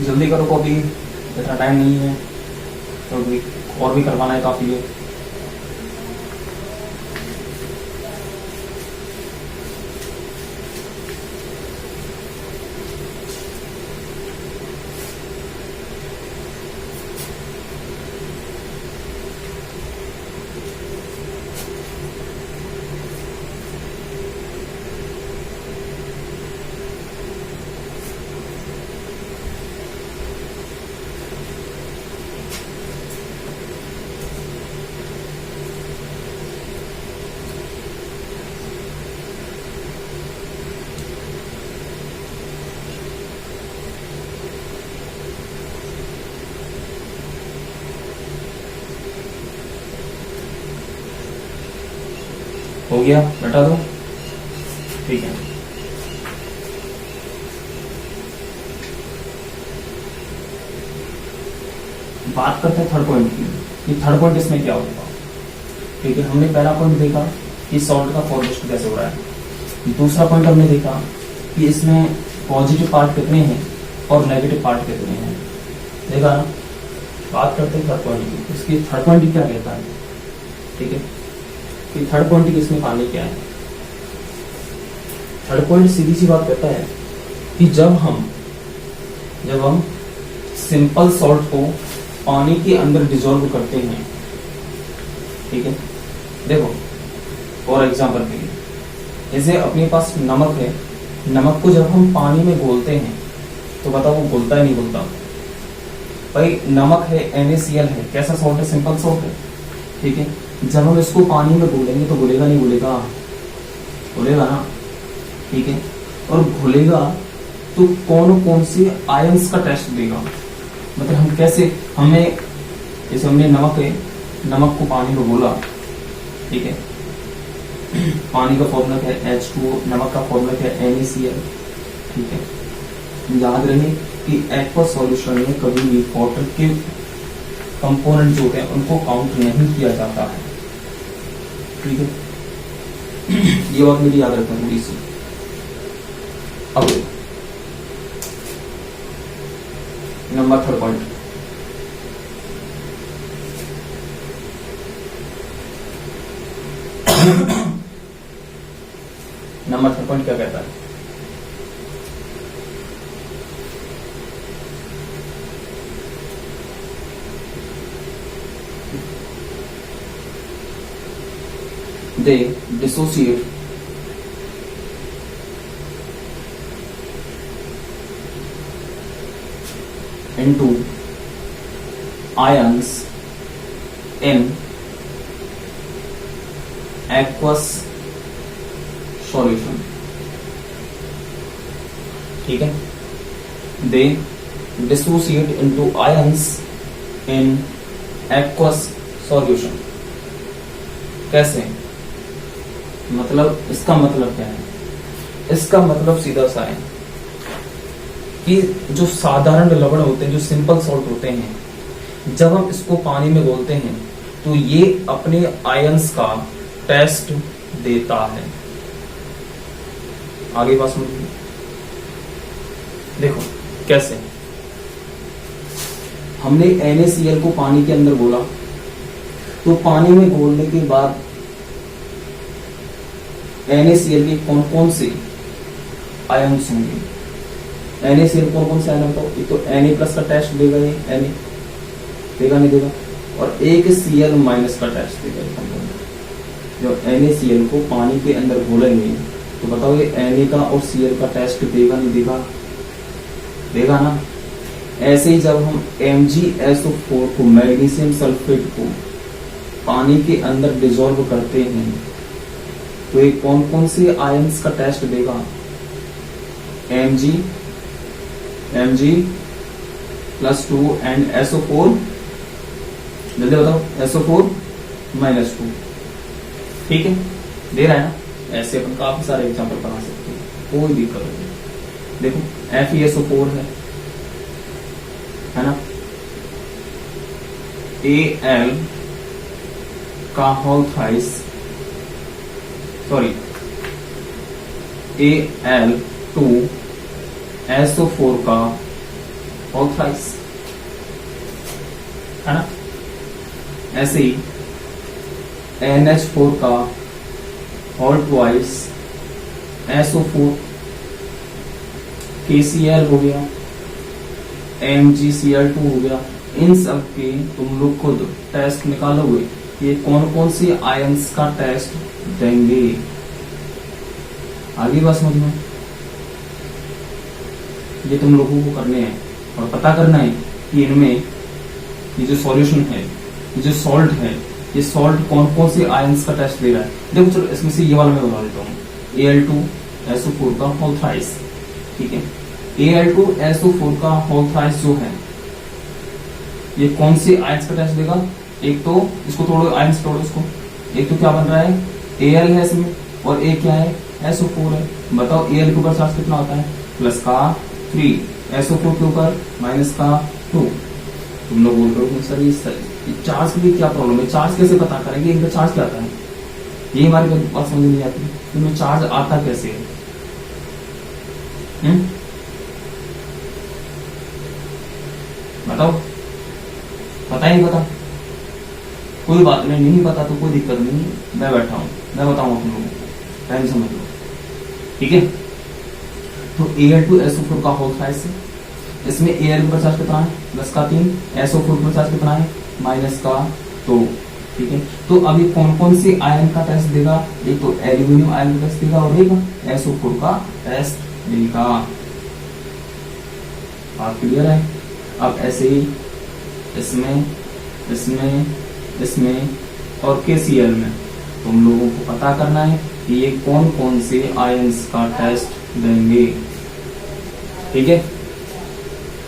जल्दी करो कॉपी, इतना टाइम नहीं है, तो और भी करवाना है काफी है। हो गया, बता दो, ठीक है। बात करते हैं थर्ड पॉइंट की, कि थर्ड पॉइंट इसमें क्या होगा, ठीक है। हमने पहला पॉइंट देखा कि सॉल्ट का फॉर्मेशन कैसे हो रहा है। दूसरा पॉइंट हमने देखा कि इसमें पॉजिटिव पार्ट कितने हैं और नेगेटिव पार्ट कितने हैं, देखा ना। बात करते हैं थर्ड पॉइंट की, इसकी थर्ड पॉइंट क्या कहता है, ठीक है, कि थर्ड पॉइंट की इसमें पानी क्या है। थर्ड पॉइंट सीधी सी बात कहता है कि जब हम सिंपल सॉल्ट को पानी के अंदर डिसॉल्व करते हैं, ठीक है। देखो फॉर एग्जांपल के लिए, जैसे अपने पास नमक है, नमक को जब हम पानी में घोलते हैं तो बताओ वो घुलता है नहीं घुलता? भाई नमक है, NaCl है, कैसा सॉल्ट है, सिंपल सॉल्ट है, ठीक है। जब हम इसको पानी में घोलेंगे तो घुलेगा नहीं घुलेगा? घुलेगा ना, ठीक है। और घुलेगा तो कौन कौन से आयंस का टेस्ट देगा। मतलब हम कैसे, हमें जैसे हमने नमक है, नमक को पानी में घोला, ठीक है, पानी का फॉर्मूला क्या है H2O, नमक का फॉर्मूला क्या है NaCl, ठीक है। याद रहे कि एक्वस सॉल्यूशन में कभी भी वाटर के कंपोनेंट जो होते हैं उनको काउंट नहीं किया जाता है, ठीक है। ये बात मेरी याद रखना थोड़ी सी। अब नंबर 3 पॉइंट, नंबर 3 पॉइंट क्या कहता है, they dissociate into ions in aqueous solution, ठीक है। they dissociate into ions in aqueous solution। कैसे, मतलब इसका मतलब क्या है, इसका मतलब सीधा सा है कि जो साधारण लवण होते हैं, जो सिंपल सॉल्ट होते हैं, जब हम इसको पानी में घोलते हैं तो ये अपने आयंस का टेस्ट देता है। आगे बात सुनिए, देखो कैसे, हमने NaCl को पानी के अंदर घोला, तो पानी में घोलने के बाद NaCl के कौन कौन से आयंस होंगे, NaCl कौन कौन से आयन बताओ, एक तो Na+ का टेस्ट देगा, ये Na देगा नहीं देगा, और एक Cl- का टेस्ट देगा। जब NaCl को पानी के अंदर घोलेंगे तो बताओ ये Na का और Cl का टेस्ट देगा नहीं देगा, देगा ना। ऐसे ही जब हम MgSO4 को, मैग्नीशियम सल्फेट को पानी के अंदर डिसॉल्व करते हैं तो ये कौन कौन से आयंस का टेस्ट देगा, Mg+2 एंड SO4, जल्दी बताओ, SO4-2, ठीक है, दे रहा है ना। ऐसे अपन काफी सारे एग्जांपल बना सकते हैं, कोई दिक्कत नहीं। देखो FeSO4 है ना, Al का होल थ्राइस, सॉरी Al2SO4 का होल थ्राइस, है ना। ऐसे ही NH4 का होल ट्वाइस SO4, KCl हो गया, MgCl2 हो गया। इन सब के तुम लोग खुद टेस्ट निकालोगे, ये कौन कौन से आयंस का टेस्ट देंगे। आगे बात समझ में, ये तुम लोगों को करने हैं और पता करना है कि इनमें ये जो सॉल्यूशन है, ये जो सॉल्ट है, ये सॉल्ट कौन कौन से आयंस का टेस्ट दे रहा है। देखो चलो इसमें से ये वाला मैं बता देता हूँ, Al2SO4 का होल थ्राइस, ठीक है। Al2SO4 का होल थ्राइस जो है ये कौन से आयंस का टेस्ट देगा। एक तो इसको तोड़ो, आयंस तोड़ो इसको, एक तो क्या बन रहा है Al है इसमें, और एक क्या है SO4 है। बताओ Al के ऊपर चार्ज कितना होता है, +3, SO4 के ऊपर -2। तुम लोग बोल रहे हो सर ये चार्ज के लिए क्या प्रॉब्लम है, चार्ज कैसे पता करेंगे, इनका चार्ज क्या आता है, ये हमारी बात समझ नहीं आती, इनमें चार्ज आता कैसे है। बताओ, पता ही नहीं पता, कोई बात नहीं पता तो कोई दिक्कत नहीं, मैं बैठा हूं, मैं बताऊंगा तुम लोगों को, टाइम समझ लो, ठीक है। तो Al2SO4 का होल थ्राइस है, इसमें Al पर चार्ज कितना है +3, SO4 पर चार्ज कितना है -2, ठीक है। तो अभी कौन कौन से आयन का टेस्ट देगा, एक तो एल्यूमिनियम आयन का टेस्ट देगा और एक SO4 का टेस्ट देगा। बात क्लियर है। अब ऐसे ही इसमें इसमें इसमें और KCl में तुम लोगों को पता करना है कि ये कौन कौन से आयंस का टेस्ट देंगे। ठीक है,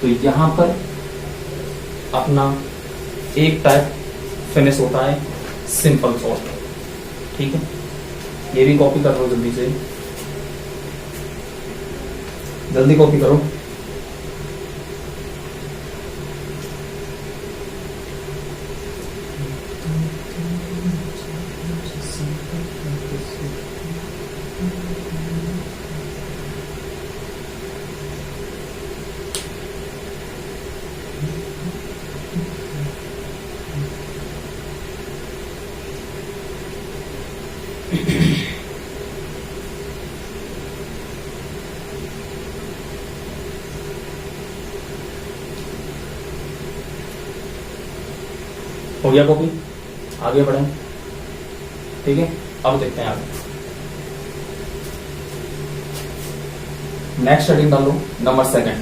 तो यहां पर अपना एक टाइप फिनिश होता है सिंपल सॉल्ट। ठीक है, ये भी कॉपी कर लो जल्दी से, जल्दी कॉपी करो। हो गया कॉपी, आगे बढ़ें। ठीक है, अब देखते हैं आगे। नेक्स्ट हेडिंग डालो, नंबर 2।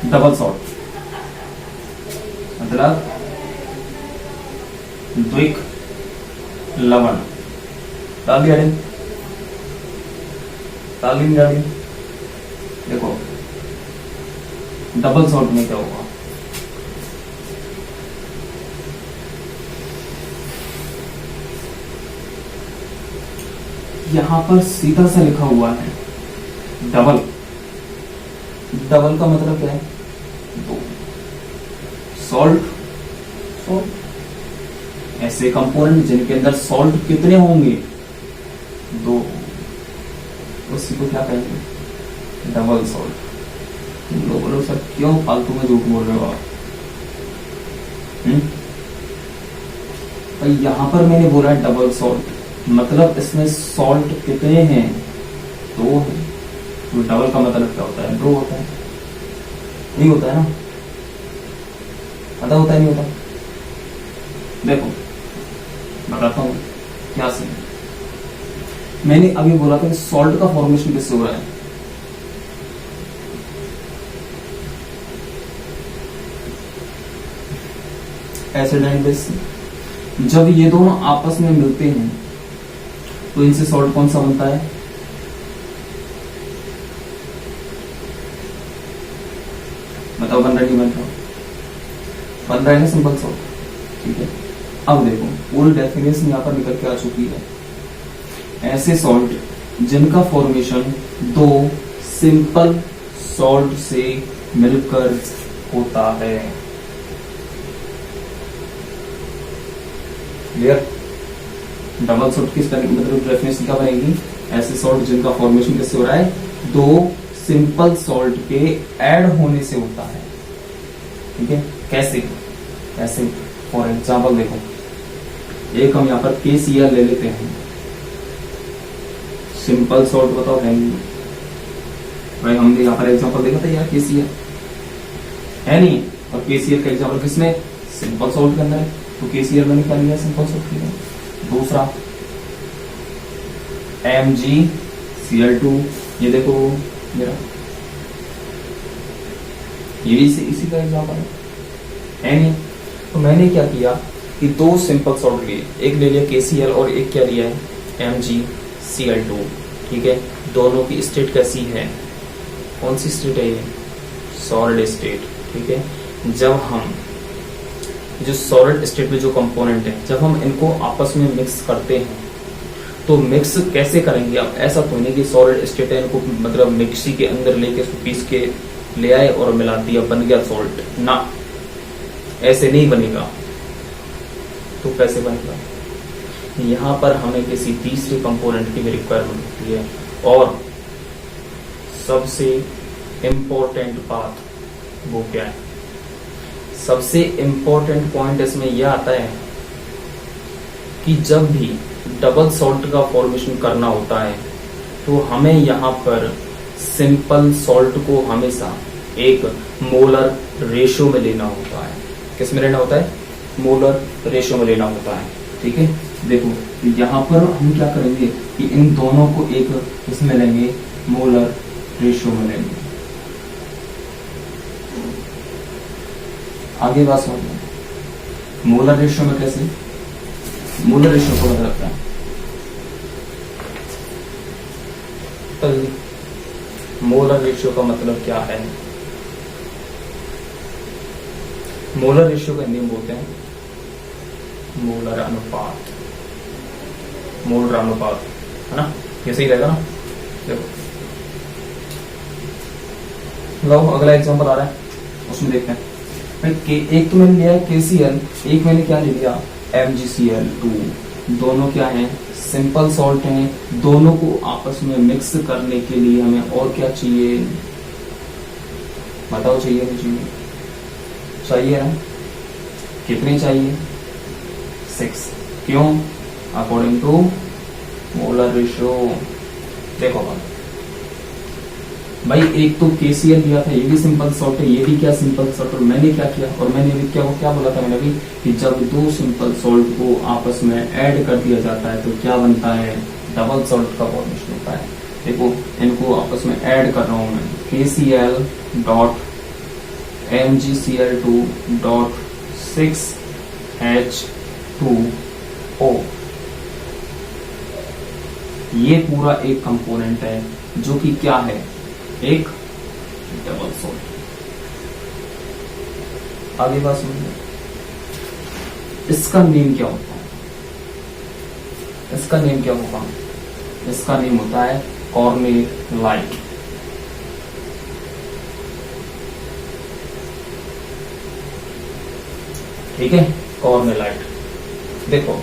डबल सॉल्ट मतलब द्विक लवण। डाल दिया, तालीम डाली। देखो डबल सॉल्ट में क्या होगा, यहां पर सीधा सा लिखा हुआ है डबल। डबल का मतलब क्या है, दो। सॉल्ट, सॉल्ट ऐसे कंपोनेंट जिनके अंदर सॉल्ट कितने होंगे, दो, उसी को क्या कहेंगे, डबल सॉल्ट। तुम लोग बोलो सर क्यों फालतू में झूठ बोल रहे हो आप? भाई यहां पर मैंने बोला है डबल सॉल्ट, मतलब इसमें सॉल्ट कितने हैं, दो है। तो डबल का मतलब क्या होता है, दो होता है। नहीं होता है ना, पता होता है नहीं होता? देखो बताता हूं क्या सीन। मैंने अभी बोला था कि सॉल्ट का फॉर्मेशन किससे हो रहा है, एसिड एंड बेस से। जब ये दोनों आपस में मिलते हैं तो इनसे सॉल्ट कौन सा बनता है, बताओ बन रहा है, बन रहा है सिंपल सॉल्ट। ठीक है, अब देखो पूरी डेफिनेशन यहां पर निकल के आ चुकी है। ऐसे सॉल्ट जिनका फॉर्मेशन दो सिंपल सॉल्ट से मिलकर होता है। क्लियर? डबल सॉल्ट किस तरह मतलब डेफिनेशन क्या बनेगी, ऐसे सॉल्ट जिनका फॉर्मेशन किससे हो रहा है, दो सिंपल सॉल्ट के ऐड होने से होता है। ठीक है, कैसे, ऐसे फॉर एग्जाम्पल देखो, एक हम यहां पर KCl ले लेते हैं। सिंपल सॉल्ट बताओ है नहीं भाई, हमने यहां पर एग्जांपल देखा था यार KCl है नहीं, और KCl का एग्जांपल किसमें, सिंपल सॉल्ट के अंदर है। तो KCl मैंने क्या लिया, सिंपल सॉल्ट लिया। दूसरा MgCl2, ये देखो मेरा, ये भी इसी का एग्जांपल है नहीं। तो मैंने क्या किया कि दो सिंपल सॉल्ट लिए, एक ले लिया KCl और एक क्या लिया है MgCl2। ठीक है, दोनों की स्टेट कैसी है, कौन सी स्टेट है ये, सॉलिड स्टेट। ठीक है, जब हम जो सॉलिड स्टेट में जो कंपोनेंट है, जब हम इनको आपस में मिक्स करते हैं तो मिक्स कैसे करेंगे। अब ऐसा तो नहीं कि सॉलिड स्टेट है, इनको मतलब मिक्सी के अंदर लेके उसको पीस के ले आए और मिला दिया, बन गया सॉल्ट ना, ऐसे नहीं बनेगा। तो कैसे बनेगा, यहां पर हमें किसी तीसरे कंपोनेंट की भी रिक्वायरमेंट होती है। और सबसे इंपॉर्टेंट बात वो क्या है, सबसे इंपॉर्टेंट पॉइंट इसमें यह आता है कि जब भी डबल सॉल्ट का फॉर्मेशन करना होता है तो हमें यहाँ पर सिंपल सॉल्ट को हमेशा एक मोलर रेशो में लेना होता है। किस में लेना होता है, मोलर रेशो में लेना होता है। ठीक है, देखो यहाँ पर हम क्या करेंगे कि इन दोनों को एक इसमें लेंगे, मोलर रेशो में लेंगे। आगे बात समझ। मोलर रेशियो में कैसे, मोलर रेशियो को पता लगता है। तो मोलर रेशियो का मतलब क्या है? मोलर रेशियो का हिंदी में बोलते हैं मोलर अनुपात, मोलर अनुपात, है ना? ये सही रहेगा ना? देखो लो अगला एग्जांपल आ रहा है, उसमें देखते हैं। एक तो मैंने लिया है KCl, एक मैंने क्या ले लिया MgCl2। दोनों क्या हैं? सिंपल सॉल्ट हैं। दोनों को आपस में मिक्स करने के लिए हमें और क्या चाहिए बताओ? चाहिए नहीं चाहिए? चाहिए ना? कितने चाहिए? 6। क्यों? According to molar ratio. देखो भाई, एक तो KCl लिया था, ये भी सिंपल सॉल्ट है, ये भी क्या सिंपल सॉल्ट। और मैंने क्या किया, और मैंने भी क्या बोला था मैंने भी, कि जब दो सिंपल सॉल्ट को आपस में ऐड कर दिया जाता है तो क्या बनता है? डबल सॉल्ट का फॉर्मेशन होता है। देखो इनको आपस में ऐड कर रहा हूं मैं, KCl dot MgCl2 dot 6H2O। ये पूरा एक कंपोनेंट है जो कि क्या है? एक डबल सॉल्ट। आगे बात समझिए। इसका नेम क्या होता है? इसका नेम क्या होगा? इसका नेम होता है कॉर्नेलाइट। ठीक है, कॉर्नेलाइट। देखो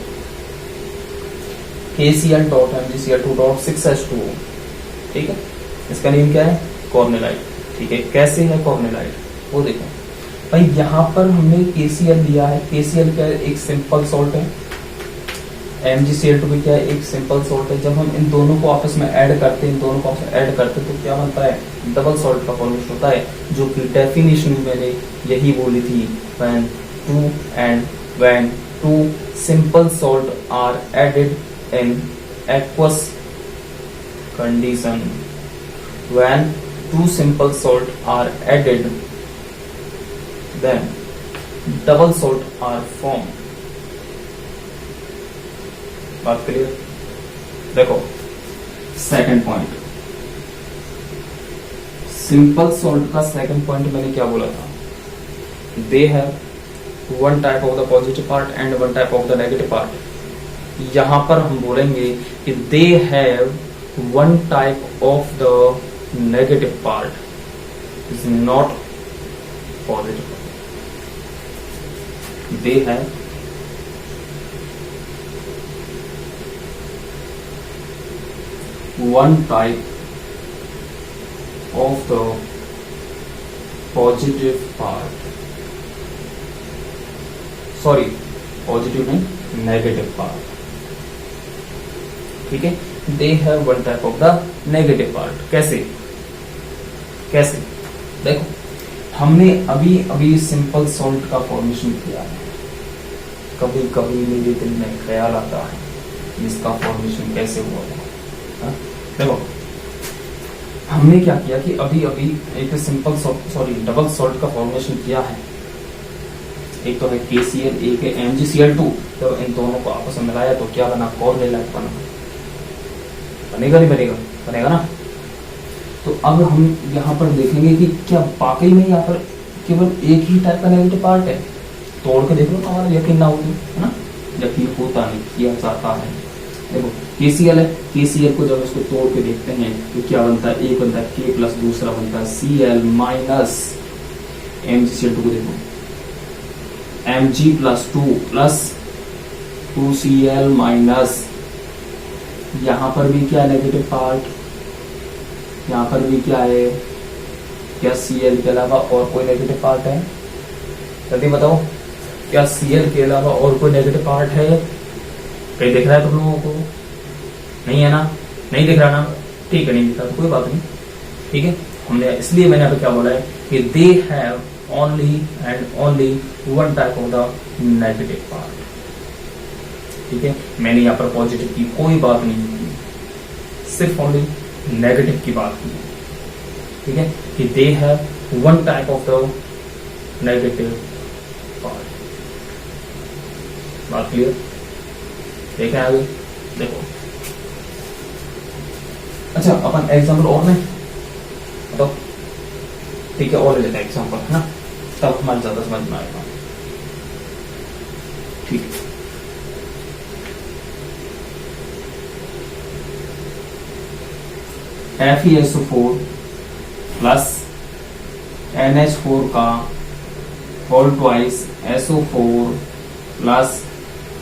KCl dot MgCl2 dot 6H2O, ठीक है, इसका नेम क्या है? कॉर्नेलाइट। ठीक है, कैसे है कॉर्नेलाइट वो देखो भाई। यहां पर हमने KCl लिया है, KCl क्या है? एक सिंपल सॉल्ट है। MgCl2 भी क्या है? एक सिंपल सॉल्ट है। जब हम इन दोनों को आपस में ऐड करते हैं, इन दोनों को आपस में ऐड करते हैं तो क्या बनता है? डबल सॉल्ट का फॉर्मेशन होता है, जो कि डेफिनेशन में मैंने यही बोली थी, when two simple salt are added in aqueous condition, when two simple salt are added, then double salt are formed। बात क्लियर? देखो सेकंड पॉइंट, सिंपल सॉल्ट का सेकंड पॉइंट मैंने क्या बोला था? They have one type of the positive part and one type of the negative part. यहां पर हम बोलेंगे कि they have one type of the negative part is not positive. They have one type of the positive part, sorry positive नहीं, नेगेटिव पार्ट। ठीक है, they have one type of the negative part. कैसे? कैसे? देखो हमने अभी अभी सिंपल सॉल्ट का फॉर्मेशन किया है। कभी कभी मेरे दिल में ख्याल आता है इसका फॉर्मेशन कैसे हुआ है। देखो हमने क्या किया कि अभी अभी एक सिंपल सॉरी डबल सॉल्ट का फॉर्मेशन किया है। एक तो है KCl, एक है MgCl2। तो इन दोनों को आपस में मिलाया तो क्या बना? कॉर्नेलाइट बना। बनेगा नहीं बनेगा? बनेगा ना। तो अब हम यहाँ पर देखेंगे कि क्या वाकई में यहाँ पर केवल एक ही टाइप का नेगेटिव पार्ट है। तोड़ के देख लो, हमारा यकीन ना होगी, है ना? यकीन होता नहीं, किया जाता है। देखो KCl है, KCl को जब इसको तोड़ के देखते हैं तो क्या बनता है? एक बनता है K प्लस, दूसरा बनता है Cl माइनस MgCl2 को देखो, Mg plus 2 plus 2Cl minus, यहां पर भी क्या नेगेटिव पार्ट, यहां पर भी क्या है? क्या Cl के अलावा और कोई नेगेटिव पार्ट है? जल्दी बताओ, क्या Cl के अलावा और कोई नेगेटिव पार्ट है? कहीं दिख रहा है तुम लोगों को? नहीं है ना? नहीं दिख रहा ना? ठीक है, नहीं दिख रहा तो कोई बात नहीं। ठीक है, हमने इसलिए मैंने अभी क्या बोला है कि they have only and only one type of the negative part. ठीक है, मैंने यहाँ पर पॉजिटिव की कोई बात नहीं की, सिर्फ ओनली नेगेटिव की बात की। ठीक है, कि they have one type of the negative part. बात क्लियर? देखें आगे, देखो। अच्छा, अपन एग्जाम्पल और में बताओ, ठीक है, और ले लेते हैं एग्जाम्पल, है ना, तब हमारे ज्यादा समझ में आएगा। ठीक है, FeSO4 प्लस NH4 का whole twice SO4 plus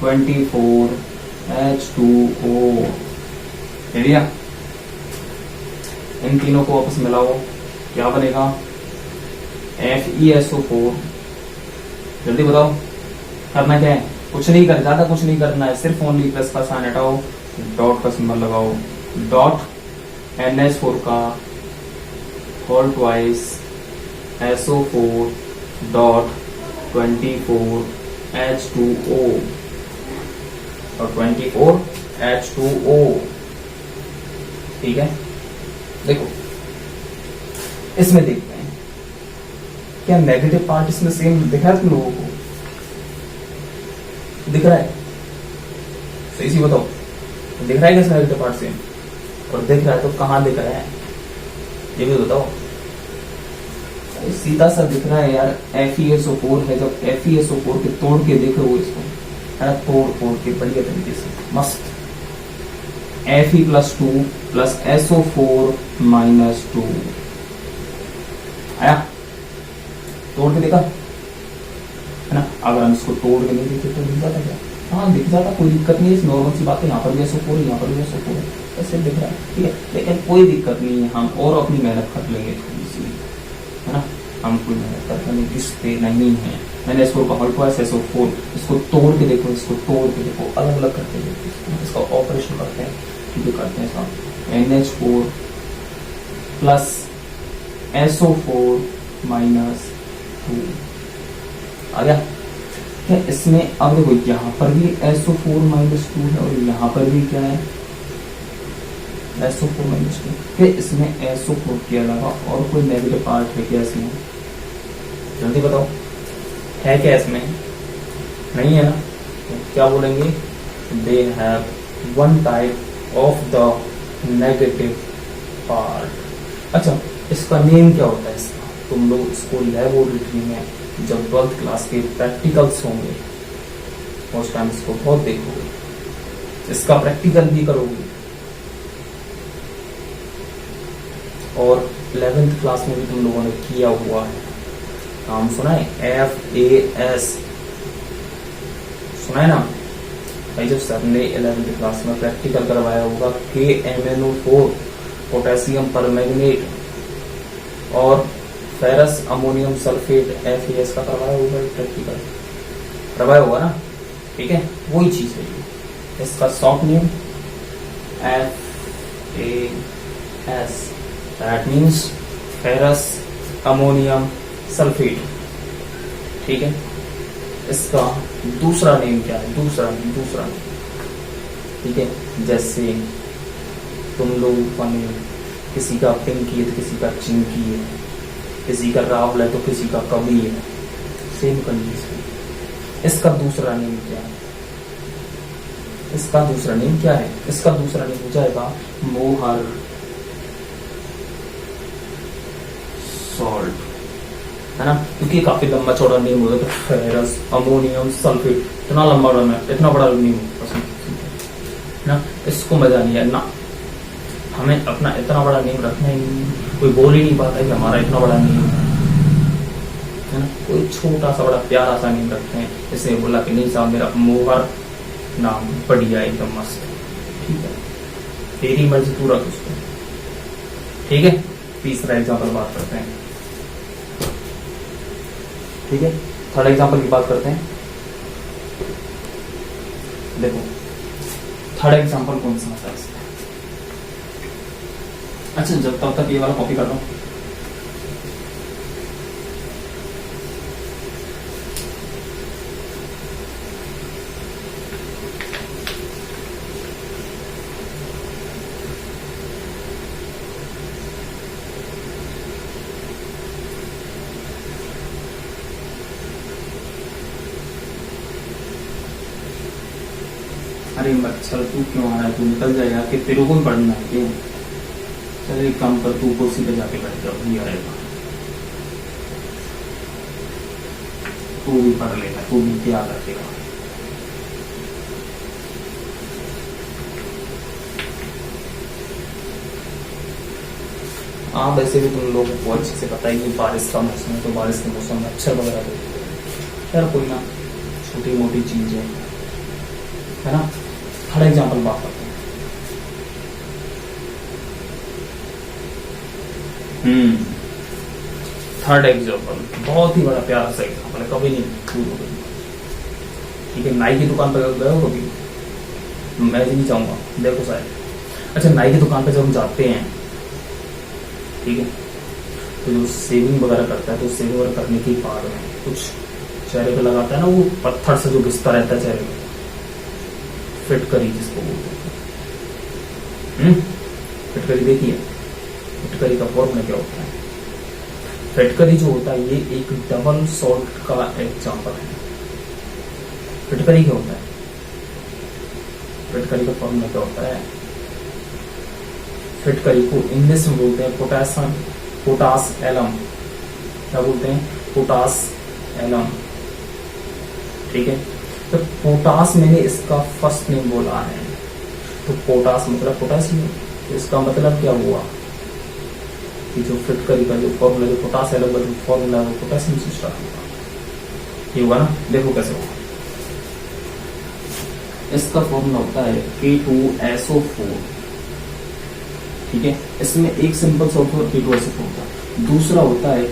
24H2O। एरिया इन तीनों को आपस मिलाओ, क्या बनेगा? FeSO4। जल्दी बताओ, करना क्या है? कुछ नहीं कर, ज्यादा कुछ नहीं करना है, सिर्फ ओनली प्लस का साइन हटाओ, डॉट का सिंबल लगाओ, डॉट NH4 का whole twice SO4 dot 24H2O और 24H2O। ठीक है, देखो इसमें देखते हैं क्या नेगेटिव पार्ट इसमें सेम दिख रहा है तुम लोगों को? दिख रहा है? सही सी बताओ, दिख रहा है क्या नेगेटिव पार्ट सेम? और दिख रहा है तो कहां दिख रहा है ये भी बताओ। सीधा सा दिख रहा है यार, FeSO4 है, जब FeSO4 के तोड़ के देखो इसको, है ना, तोड़ के बढ़िया तरीके से मस्त। Fe plus 2 plus SO4 minus 2 आया, तोड़ के देखा, है ना। अगर हम इसको तोड़ के नहीं देखे तो दिख जाता क्या? हाँ दिख जाता, कोई दिक्कत नहीं है, नॉर्मल सी बात है। यहाँ पर भी SO4 है, यहाँ पर भी SO4 है, ऐसे दिख रहा है, ठीक है, लेकिन कोई दिक्कत नहीं है, हम और अपनी मेहनत कर लेंगे थोड़ी सी, है ना। हम कोई मेहनत करने किसते नहीं है। मैंने SO4 का होल ट्वाइस SO4, इसको तोड़ के देखो, इसको तोड़ के देखो, अलग अलग करके देखो, इसका ऑपरेशन करते हैं, ठीक है, करते हैं साहब। NH4 प्लस SO4 माइनस 2 आ गया क्या इसमें? अब देखो यहाँ पर भी SO4 माइनस 2 है और यहाँ पर भी क्या है? SO4 minus 2। क्या इसमें SO4 के अलावा और कोई नेगेटिव पार्ट है क्या इसमें? जल्दी बताओ, है क्या इसमें? नहीं है ना, तो क्या बोलेंगे? They have one type of the negative part. अच्छा, इसका नेम क्या होता है इसका? तुम लोग इसको लैबोरेटरी में जब 12th क्लास के प्रैक्टिकल्स होंगे उस टाइम इसको बहुत देखोगे, इसका प्रैक्टिकल भी करोगे, और 11th क्लास में भी तुम लोगों ने किया हुआ है। नाम सुना है? FAS सुना है ना भाई? जब सर ने 11th क्लास में प्रैक्टिकल करवाया होगा KMnO4 पोटेशियम परमैंगनेट और फेरस अमोनियम सल्फेट FeS का करवाया होगा, प्रैक्टिकल करवाया होगा ना, ठीक है, वही चीज है। इसका short name FAS, that means ferrous ammonium sulphate, ठीक है। इसका दूसरा नेम क्या है? दूसरा नेम, ठीक है, जैसे तुम लोगों ने किसी का पिंकी है तो किसी का चिंकी है, किसी का राहुल है तो किसी का कवि है, सेम कंडीशन। इसका दूसरा नेम क्या है? इसका दूसरा नेम क्या है? इसका दूसरा नेम हो जाएगा मोहर सॉल्ट, है ना, क्योंकि काफी लंबा चौड़ा नेम होता है। फेरस अमोनियम सल्फेट, इतना लंबा नेम, इतना बड़ा नेम ना, इसको मजा नहीं है ना। हमें अपना इतना बड़ा नेम रखना ही नहीं, कोई बोल ही नहीं पाता कि हमारा इतना बड़ा नेम है ना। कोई छोटा सा बड़ा प्यारा सा नेम रखते हैं, इसने बोला कि नहीं साहब मेरा मोहर नाम बढ़िया एकदम मस्त, ठीक है, तेरी मर्जी तू रख उसको, ठीक है। तीसरा एग्जाम्पल बात करते हैं, ठीक है, थर्ड एग्जाम्पल की बात करते हैं। देखो थर्ड एग्जाम्पल कौन सा होता है इसमें? अच्छा, जब तब तक ये वाला कॉपी कर रहा हूं। अरे मच्छर तू क्यों आ रहा है, तू निकल जाएगा कि तेरे को भी पढ़ना है क्या? चल एक काम कर, तू कुर्सी पे जाके बैठ जा, भैया रहेगा, तू भी पढ़ लेगा, तू भी याद रखेगा। हाँ वैसे भी तुम लोगों को अच्छे से पता है कि बारिश का मौसम है, तो बारिश के मौसम में मच्छर वगैरह तो यार कोई ना, छोटी मोटी चीज है ना। थर्ड एग्जाम्पल बात करते हैं। थर्ड एग्जाम्पल बहुत ही बड़ा प्यारा सा एग्जाम्पल है, कभी नहीं भूल हो गई। ठीक है, नाई की दुकान पर गए हो कभी? मैं भी नहीं चाहूंगा, देखो शायद। अच्छा, नाई की दुकान पर जब हम जाते हैं, ठीक है, तो जो सेविंग वगैरह करता है, तो सेविंग वगैरह करने के बाद में कुछ चेहरे पे लगाता है ना, वो पत्थर से जो घिसता रहता है चेहरे पे, फिटकरी जिसको बोलते हैं। फिटकरी देखिए, फिटकरी का फॉर्मूला क्या होता है? फिटकरी जो होता है ये एक डबल सॉल्ट का एग्जाम्पल है। फिटकरी क्या होता है? फिटकरी का फॉर्मूला क्या होता है? फिटकरी को इंग्लिश में बोलते हैं पोटास एलम। क्या बोलते हैं? Potash alum. ठीक है, तो पोटास मैंने इसका फर्स्ट नेम बोला है, तो पोटास मतलब पोटासियम, तो इसका मतलब क्या हुआ कि जो फिटकरी का जो फॉर्मूला, जो पोटास एलम का जो फॉर्मूला है, पोटासियम से स्टार्ट होगा। ये हुआ ना, देखो कैसे होगा। इसका फॉर्मूला होता है K2SO4। ठीक है, इसमें एक सिंपल सॉल्ट और K2SO4 होता है, दूसरा होता है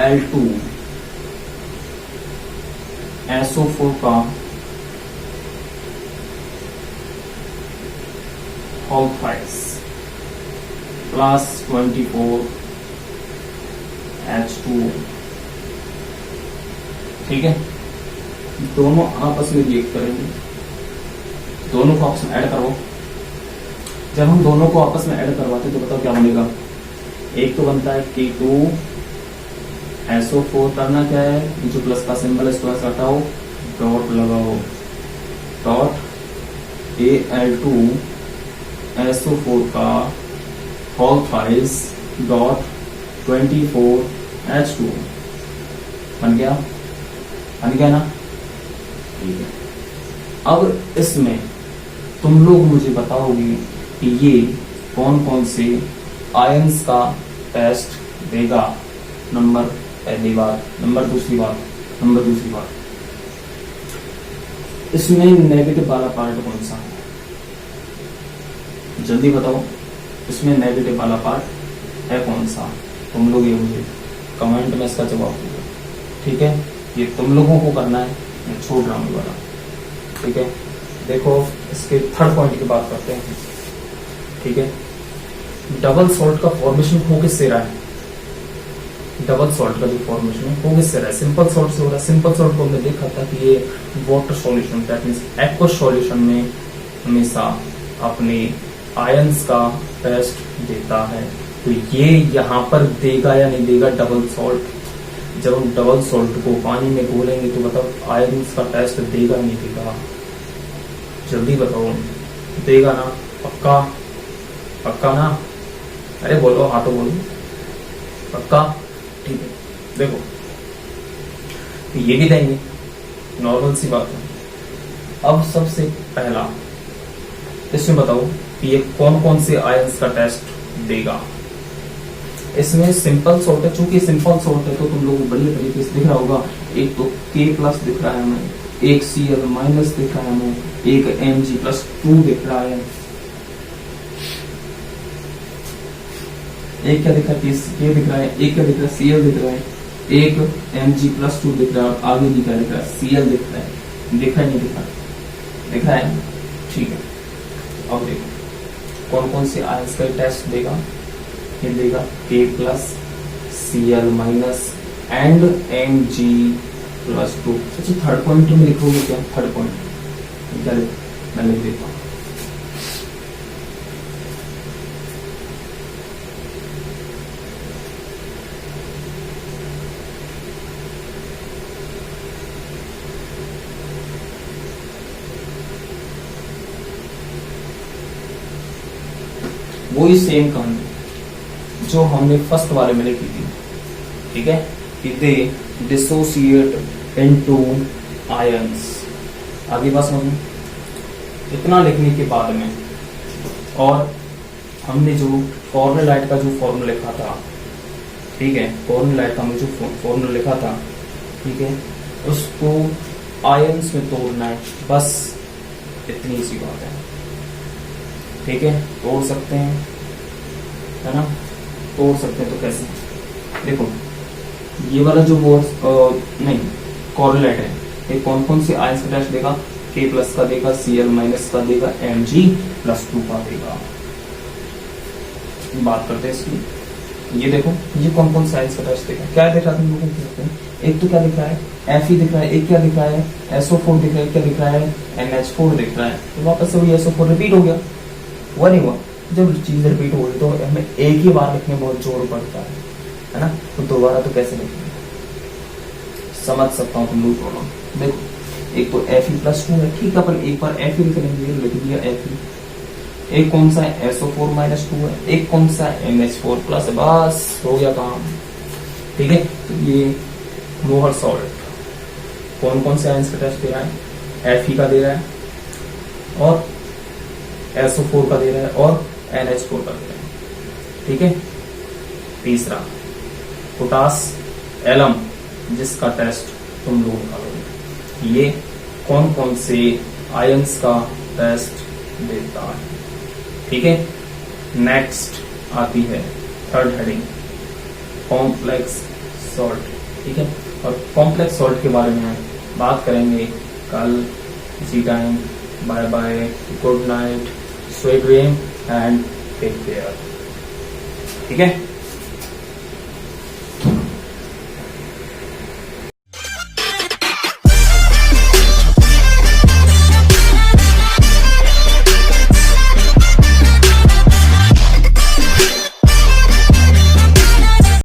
Al2SO4 का होल थ्राइस प्लस 24 H2O। ठीक है, दोनों आपस में रिएक्ट करेंगे, दोनों को आपस में ऐड करो। जब हम दोनों को आपस में ऐड करवाते तो बताओ क्या बनेगा? एक तो बनता है K2SO4, करना क्या है, जो प्लस का सिंबल है इसको ऐसे हटाओ, डॉट लगाओ, डॉट Al2SO4 का होल थ्राइस डॉट 24 H2O। बन गया? बन गया ना? ठीक है, अब इसमें तुम लोग मुझे बताओगे कि ये कौन कौन से आयंस का टेस्ट देगा। नंबर पहली बात, नंबर दूसरी बात, इसमें नेगेटिव वाला पार्ट कौन सा है? जल्दी बताओ, इसमें नेगेटिव वाला पार्ट है कौन सा? तुम लोग ये मुझे कमेंट में इसका जवाब दो। ठीक है, ये तुम लोगों को करना है, मैं छोड़ रहा हूँ ये वाला। ठीक है, देखो इसके थर्ड पॉइंट की बात करते हैं। ठीक है, डबल सॉल्ट का फॉर्मेशन हो किससे रहा है? डबल सॉल्ट का जो फॉर्मेशन हो किससे रहा है? सिंपल सॉल्ट से हो रहा है। सिंपल सॉल्ट को हमने देखा था कि ये water solution, that means aqueous solution में हमेशा अपने आयंस का टेस्ट देता है। तो ये यहाँ पर देगा या नहीं देगा डबल सॉल्ट? जब हम डबल सॉल्ट को पानी में घोलेंगे तो बताओ आयंस का टेस्ट देगा नहीं देगा? जल्दी बताओ, देगा ना? पक्का? पक्का ना? अरे बोलो, हाँ तो बोलो, पक्का? ठीक है, देखो तो ये भी देंगे, नॉर्मल सी बात है। अब सबसे पहला इसमें बताओ कि ये कौन कौन से आयंस का टेस्ट देगा। इसमें सिंपल सॉल्ट है, चूंकि सिंपल सॉल्ट है तो तुम लोगों को बढ़िया तरीके से दिख रहा होगा। एक तो K+ दिख रहा है हमें, एक Cl- दिख रहा है हमें, एक Mg+2 दिख रहा है, एक क्या दिख रहा है, K दिख रहा है, एक क्या दिख रहा है, Cl दिख रहा है, एक Mg+2 दिख रहा है, और आगे भी क्या दिख रहा है, Cl दिख रहा है। दिख रहा है नहीं दिख रहा? दिख रहा है, ठीक है। अब देखो कौन कौन से आयंस का टेस्ट देगा। ये देगा K+, Cl- एंड Mg+2। अच्छा, थर्ड पॉइंट में लिखोगे क्या? थर्ड पॉइंट क्या मैं लिख देता हूँ। वही सेम कहानी जो हमने फर्स्ट वाले में लिखी थी, ठीक है, कि दे डिसोसिएट इनटू आयंस। आगे बात समझ में? इतना लिखने के बाद में और हमने जो फॉर्मूलाइट का जो फॉर्मूला लिखा था, ठीक है, फॉर्मूलाइट का हमने जो फॉर्मूला लिखा था, ठीक है, उसको आयंस में तोड़ना है, बस इतनी सी बात है, ठीक है। तोड़ सकते हैं, है ना, तोड़ सकते हैं। तो कैसे? देखो ये वाला जो वो नहीं कोरिलेट है, ये कौन कौन से आयंस का टेस्ट देगा? K प्लस का देगा, Cl माइनस का देगा, Mg+2 का देगा। बात करते हैं इसकी। ये देखो ये कौन कौन से आयंस का टेस्ट देगा, क्या दिख रहा है तुम लोगों को? एक तो क्या दिख रहा है? Fe दिख रहा है, एक क्या दिख रहा है? SO4 दिख रहा है, क्या दिख रहा है? NH4 दिख रहा है। तो वापस से वही SO4 रिपीट हो गया, हुआ नहीं हुआ? जब चीज रिपीट हो गई तो हमें एक ही बार लिखने में बहुत जोर पड़ता है ना, तो दोबारा तो कैसे लिखेंगे? समझ सकता हूँ तुम लोग दोनों। देखो एक तो Fe+2 है, ठीक है, अपन एक बार Fe लिख लेंगे, लिख दिया Fe। एक कौन सा है? SO4-2 है, एक कौन सा है? NH4+, बस हो गया काम, ठीक है। तो ये मोहर सॉल्ट कौन कौन से आयंस का टेस्ट दे रहा है? Fe का दे रहा है और SO4 का दे रहा है और NH4 का दे रहा है, ठीक है। तीसरा पोटास एलम, जिसका टेस्ट तुम लोग निकालोगे, ये कौन कौन से आयंस का टेस्ट देता है, ठीक है। नेक्स्ट आती है थर्ड हेडिंग, कॉम्प्लेक्स सॉल्ट, ठीक है। और कॉम्प्लेक्स सॉल्ट के बारे में बात करेंगे कल इसी time. Bye bye, good night, sweet dream and take care, ठीक है।